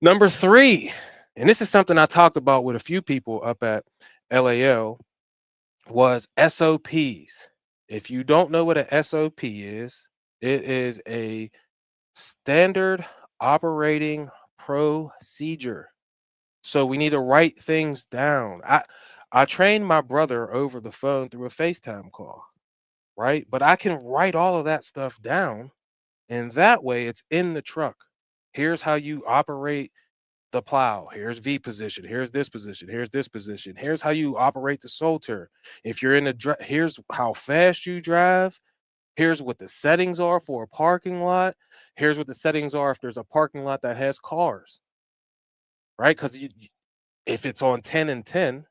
Number three, and this is something I talked about with a few people up at LAL, was SOPs. If you don't know what a SOP is, it is a standard operating procedure. So we need to write things down. I trained my brother over the phone through a FaceTime call, right? But I can write all of that stuff down and that way it's in the truck. Here's how you operate the plow. Here's V position. Here's this position. Here's this position. Here's how you operate the soldier. If you're in a here's how fast you drive. Here's what the settings are for a parking lot. Here's what the settings are if there's a parking lot that has cars, right? Because if it's on 10 and 10,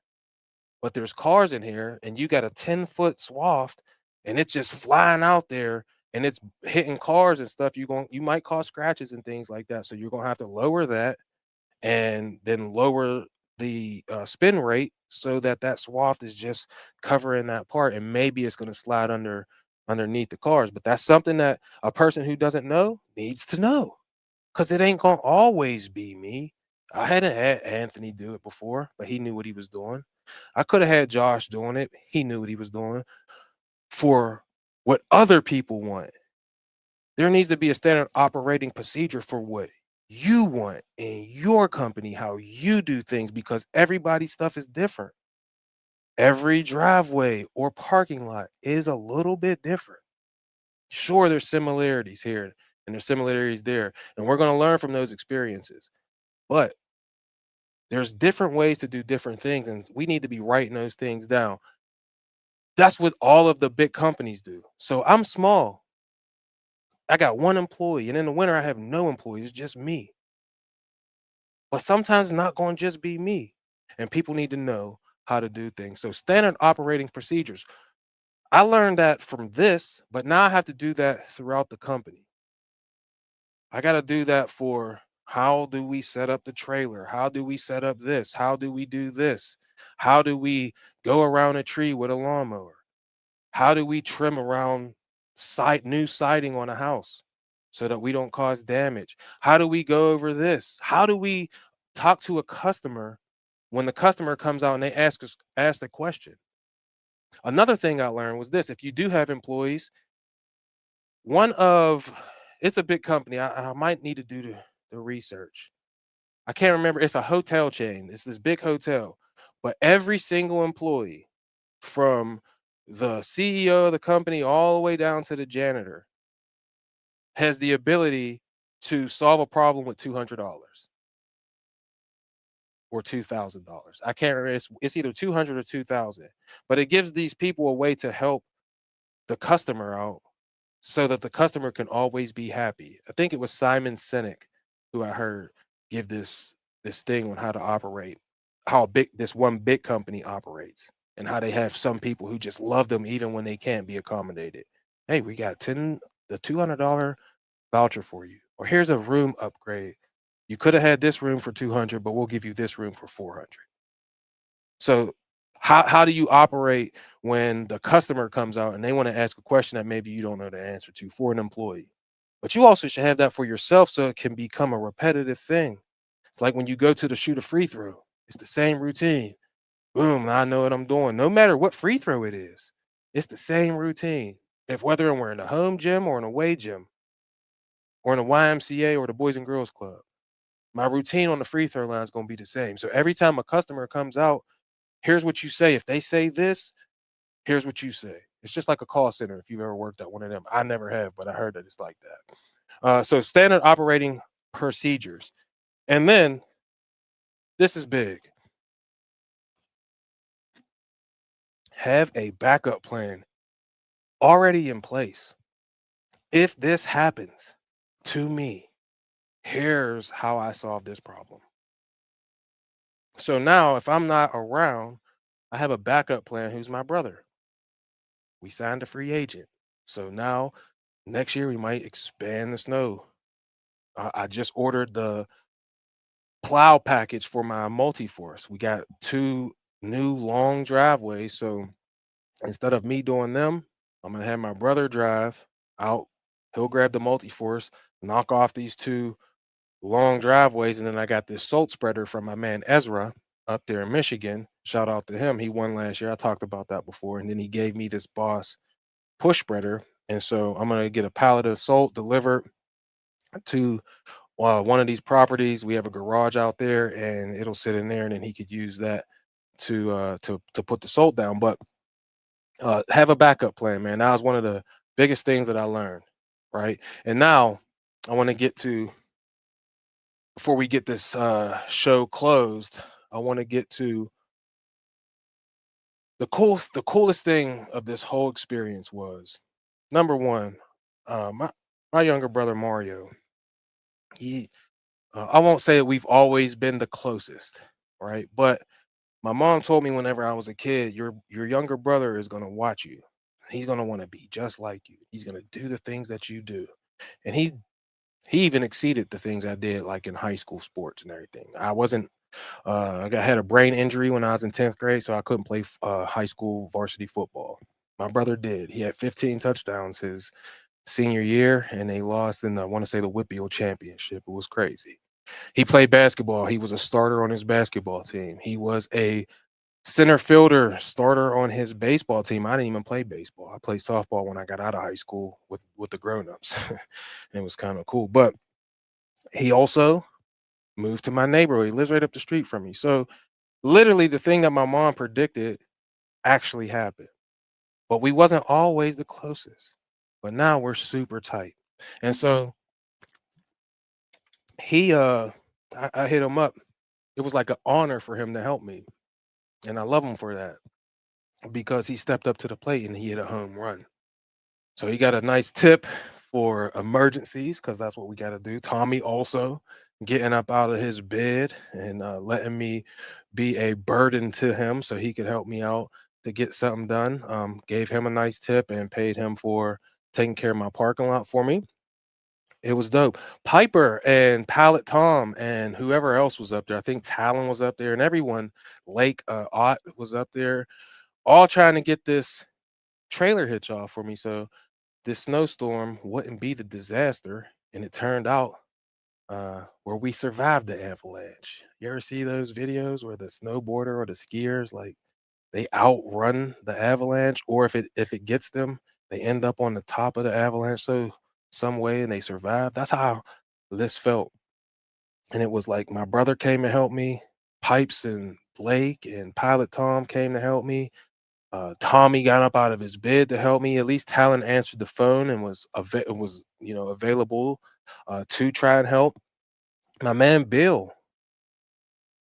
but there's cars in here and you got a 10-foot swath and it's just flying out there and it's hitting cars and stuff, you might cause scratches and things like that. So you're gonna have to lower that and then lower the spin rate so that that swath is just covering that part, and maybe it's going to slide underneath the cars. But that's something that a person who doesn't know needs to know, because it ain't going to always be me. I hadn't had Anthony do it before, but he knew what he was doing. I could have had Josh doing it. He knew what he was doing. For what other people want, there needs to be a standard operating procedure for what you want in your company, how you do things, because everybody's stuff is different. Every driveway or parking lot is a little bit different. Sure, there's similarities here and there's similarities there, and we're going to learn from those experiences. But there's different ways to do different things, and we need to be writing those things down. That's what all of the big companies do. So I'm small. I got one employee, and in the winter, I have no employees. It's just me. But sometimes it's not going to just be me. And people need to know how to do things. So standard operating procedures. I learned that from this, but now I have to do that throughout the company. I got to do that for how do we set up the trailer? How do we set up this? How do we do this? How do we go around a tree with a lawnmower? How do we trim around new siding on a house so that we don't cause damage? How do we go over this? How do we talk to a customer when the customer comes out and they ask the question? Another thing I learned was this: if you do have employees, one of it's a big company. I might need to do the research. I can't remember. It's a hotel chain. It's this big hotel, but every single employee, from the CEO of the company all the way down to the janitor, has the ability to solve a problem with $200 or $2,000. I can't remember. It's either 200 or 2,000, but it gives these people a way to help the customer out so that the customer can always be happy. I think it was Simon Sinek who I heard give this thing on how to operate, how big this one big company operates, and how they have some people who just love them even when they can't be accommodated. Hey, we got the $200 voucher for you, or here's a room upgrade. You could have had this room for 200, but we'll give you this room for 400. So how do you operate when the customer comes out and they want to ask a question that maybe you don't know the answer to for an employee? But you also should have that for yourself so it can become a repetitive thing. It's like when you go to shoot a free throw, it's the same routine. Boom, now I know what I'm doing. No matter what free throw it is, it's the same routine. If whether we're in a home gym or an away gym or in a YMCA or the Boys and Girls Club, my routine on the free throw line is going to be the same. So every time a customer comes out, here's what you say. If they say this, here's what you say. It's just like a call center if you've ever worked at one of them. I never have, but I heard that it's like that. So standard operating procedures. And then this is big. Have a backup plan already in place. If this happens to me, here's how I solve this problem. So now if I'm not around, I have a backup plan who's my brother. We signed a free agent. So now next year we might expand the snow. I just ordered the plow package for my multi-force. We got two new long driveways. So instead of me doing them, I'm gonna have my brother drive out. He'll grab the multi-force, knock off these two long driveways, and then I got this salt spreader from my man Ezra up there in Michigan. Shout out to him. He won last year. I talked about that before. And then he gave me this Boss push spreader. And so I'm gonna get a pallet of salt delivered to one of these properties. We have a garage out there, and it'll sit in there, and then he could use that to put the salt down. But have a backup plan, man. That was one of the biggest things that I learned, right? And now I want to get to before we get this show closed, I want to get to the coolest thing of this whole experience was number one, my younger brother Mario. He I won't say that we've always been the closest, right? But my mom told me whenever I was a kid, your younger brother is gonna watch you. He's gonna want to be just like you. He's gonna do the things that you do. And he even exceeded the things I did like in high school sports and everything. I wasn't had a brain injury when I was in 10th grade, so I couldn't play high school varsity football. My brother did. He had 15 touchdowns his senior year, and they lost in the, I want to say, the Whitfield Championship. It was crazy. He played basketball. He was a starter on his basketball team. He was a center fielder starter on his baseball team. I didn't even play baseball. I played softball when I got out of high school with the grown-ups. It was kind of cool. But he also moved to my neighborhood. He lives right up the street from me. So literally the thing that my mom predicted actually happened. But we wasn't always the closest. But now we're super tight. And so he I hit him up. It was like an honor for him to help me. And I love him for that because he stepped up to the plate and he hit a home run. So he got a nice tip for emergencies because that's what we got to do. Tommy also getting up out of his bed and letting me be a burden to him so he could help me out to get something done. Gave him a nice tip and paid him for taking care of my parking lot for me. It was dope. Piper and Pallet Tom and whoever else was up there. I think Talon was up there and everyone. Lake Ott was up there, all trying to get this trailer hitch off for me. So this snowstorm wouldn't be the disaster, and it turned out where we survived the avalanche. You ever see those videos where the snowboarder or the skiers like they outrun the avalanche, or if it gets them, they end up on the top of the avalanche so some way and they survive. That's how this felt, and it was like my brother came to help me. Pipes and Blake and Pilot Tom came to help me. Tommy got up out of his bed to help me. At least Talon answered the phone and was available to try and help. My man Bill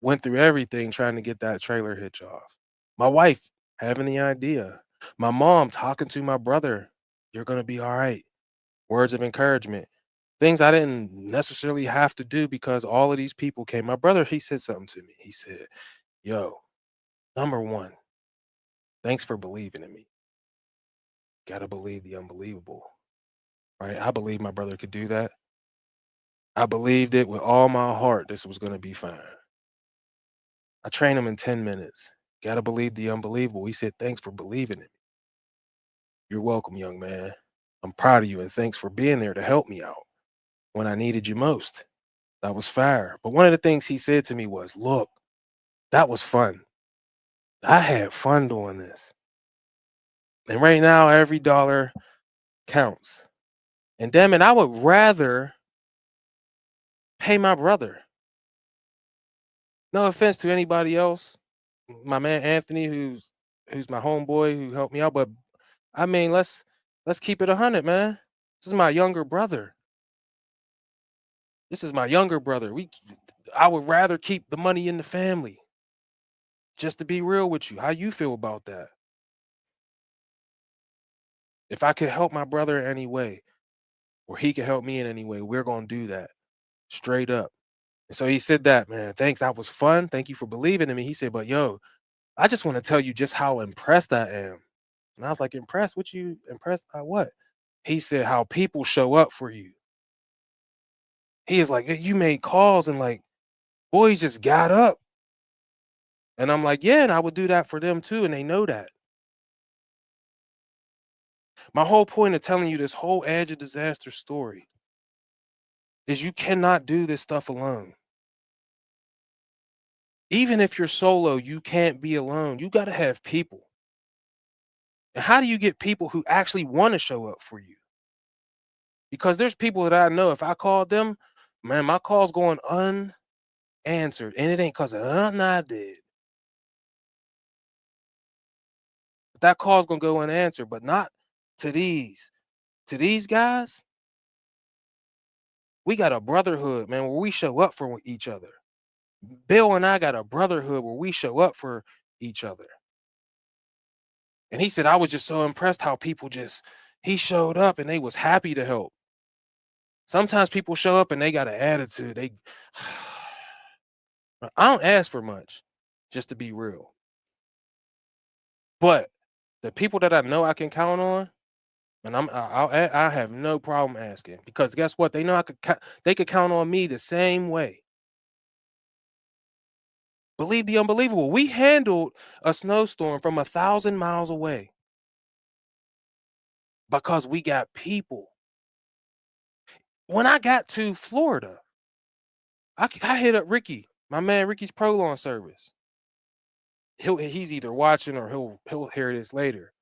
went through everything trying to get that trailer hitch off. My wife having the idea. My mom talking to my brother. You're gonna be all right. Words of encouragement. Things I didn't necessarily have to do because all of these people came. My brother, he said something to me. He said, "Yo, number one, thanks for believing in me. Gotta believe the unbelievable." Right? I believe my brother could do that. I believed it with all my heart this was gonna be fine. I trained him in 10 minutes. Gotta believe the unbelievable. He said, "Thanks for believing in me. You're welcome, young man. I'm proud of you and thanks for being there to help me out when I needed you most." That was fire. But one of the things he said to me was, "Look, that was fun. I had fun doing this. And right now, every dollar counts. And damn it, I would rather pay my brother. No offense to anybody else, my man Anthony, who's my homeboy who helped me out. But I mean, let's keep it 100, man. This is my younger brother. This is my younger brother. I would rather keep the money in the family. Just to be real with you, how you feel about that? If I could help my brother in any way, or he could help me in any way, we're gonna do that straight up. And so he said that, man. Thanks, that was fun. Thank you for believing in me. He said, but yo, I just want to tell you just how impressed I am. And I was like, impressed? What you impressed by what? He said, how people show up for you. He is like, you made calls and like, boys just got up. And I'm like, yeah, and I would do that for them too. And they know that. My whole point of telling you this whole edge of disaster story is you cannot do this stuff alone. Even if you're solo, you can't be alone. You got to have people. And how do you get people who actually want to show up for you? Because there's people that I know, if I called them, man, my call's going unanswered. And it ain't because of nothing I did. But that call's gonna go unanswered, but not to these. To these guys, We got a brotherhood, man, where we show up for each other. Bill and I got a brotherhood where we show up for each other. And he said, I was just so impressed how people he showed up and they was happy to help. Sometimes people show up and they got an attitude. I don't ask for much, just to be real. But the people that I know I can count on, and I have no problem asking, because guess what? They know they could count on me the same way. Believe the unbelievable. We handled a snowstorm from 1,000 miles away because we got people. When I got to Florida, I hit up Ricky, my man Ricky's Pro Lawn Service. He's either watching or he'll hear this later.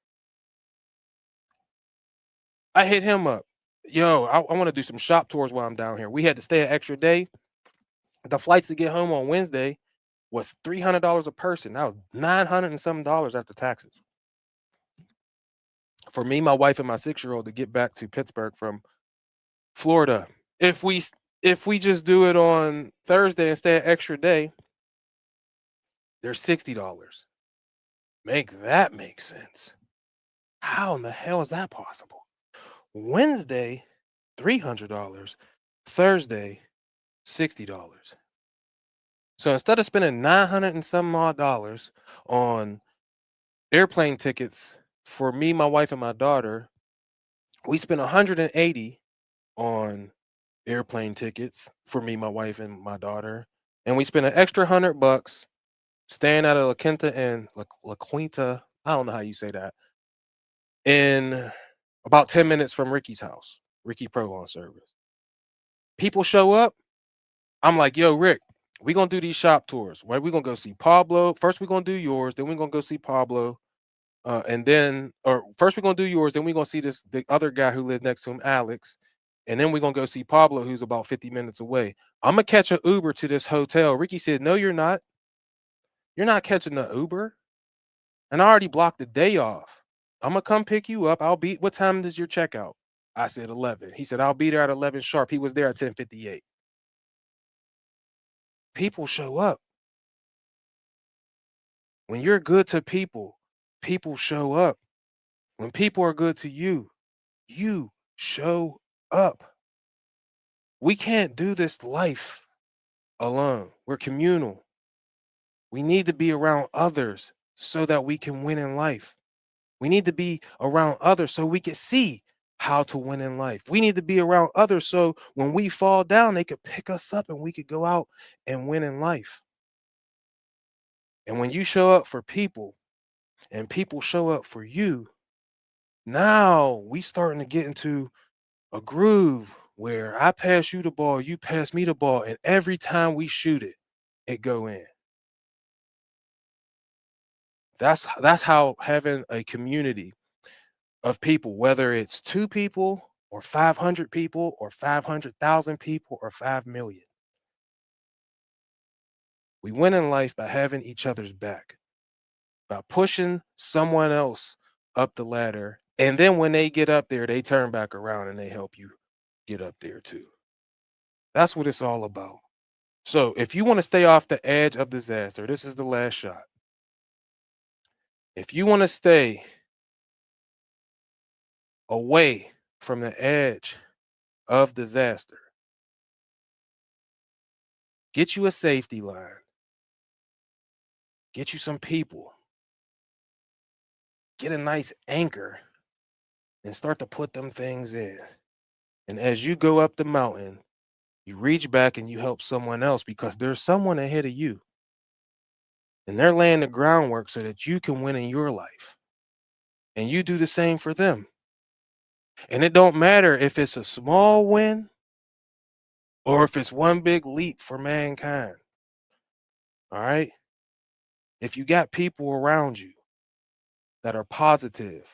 I hit him up. Yo, I want to do some shop tours while I'm down here. We had to stay an extra day. The flights to get home on Wednesday was $300 a person. That was 900 and some dollars after taxes. For me, my wife, and my 6-year-old to get back to Pittsburgh from Florida. If we just do it on Thursday and stay an extra day, there's $60. Make that make sense. How in the hell is that possible? Wednesday, $300. Thursday, $60. So instead of spending 900 and some odd dollars on airplane tickets for me, my wife, and my daughter, we spent 180 on airplane tickets for me, my wife, and my daughter, and we spent an extra $100 staying at a La Quinta and La Quinta. I don't know how you say that. In about 10 minutes from Ricky's house, Ricky Pro Lawn Service. People show up. I'm like, yo, Rick, we gonna do these shop tours. Right? We're gonna go see Pablo. First, we're gonna do yours, then we're gonna go see Pablo. And then, or first we're gonna do yours, then we're gonna see the other guy who lives next to him, Alex. And then we're gonna go see Pablo, who's about 50 minutes away. I'm gonna catch an Uber to this hotel. Ricky said, no, you're not. You're not catching the Uber. And I already blocked the day off. I'm gonna come pick you up. What time does your checkout? I said 11. He said, I'll be there at 11 sharp. He was there at 10:58. People show up. When you're good to people, people show up. When people are good to you, you show up. We can't do this life alone. We're communal. We need to be around others so that we can win in life. We need to be around others so we can see how to win in life. We need to be around others so when we fall down, they could pick us up and we could go out and win in life. And when you show up for people and people show up for you, now we starting to get into a groove where I pass you the ball, you pass me the ball, and every time we shoot it, it go in. That's how having a community of people, whether it's 2 people or 500 people or 500,000 people or 5 million. We win in life by having each other's back, by pushing someone else up the ladder. And then when they get up there, they turn back around and they help you get up there too. That's what it's all about. So if you want to stay off the edge of disaster, this is the last shot. If you want to stay away from the edge of disaster, get you a safety line, get you some people, get a nice anchor, and start to put them things in. And as you go up the mountain, you reach back and you help someone else because there's someone ahead of you. And they're laying the groundwork so that you can win in your life. And you do the same for them. And it don't matter if it's a small win or if it's one big leap for mankind. All right? If you got people around you that are positive,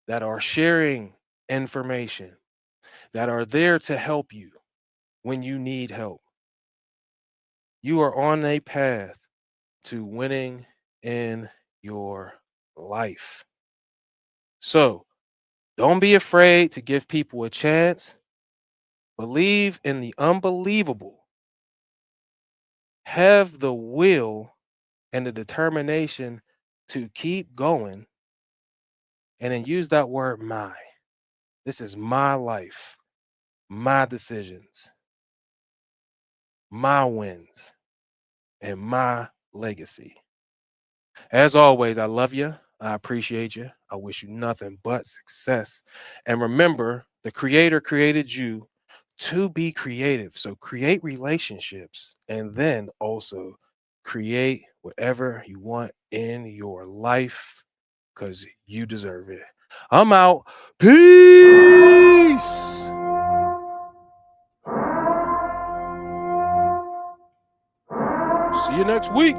that are sharing information, that are there to help you when you need help, you are on a path to winning in your life. So don't be afraid to give people a chance. believe in the unbelievable, have the will and the determination to keep going, and then use that word my. This is my life, my decisions, my wins, and my legacy. As always, I love you. I appreciate you. I wish you nothing but success. And remember, the creator created you to be creative. So create relationships and then also create whatever you want in your life because you deserve it. I'm out. Peace. See you next week.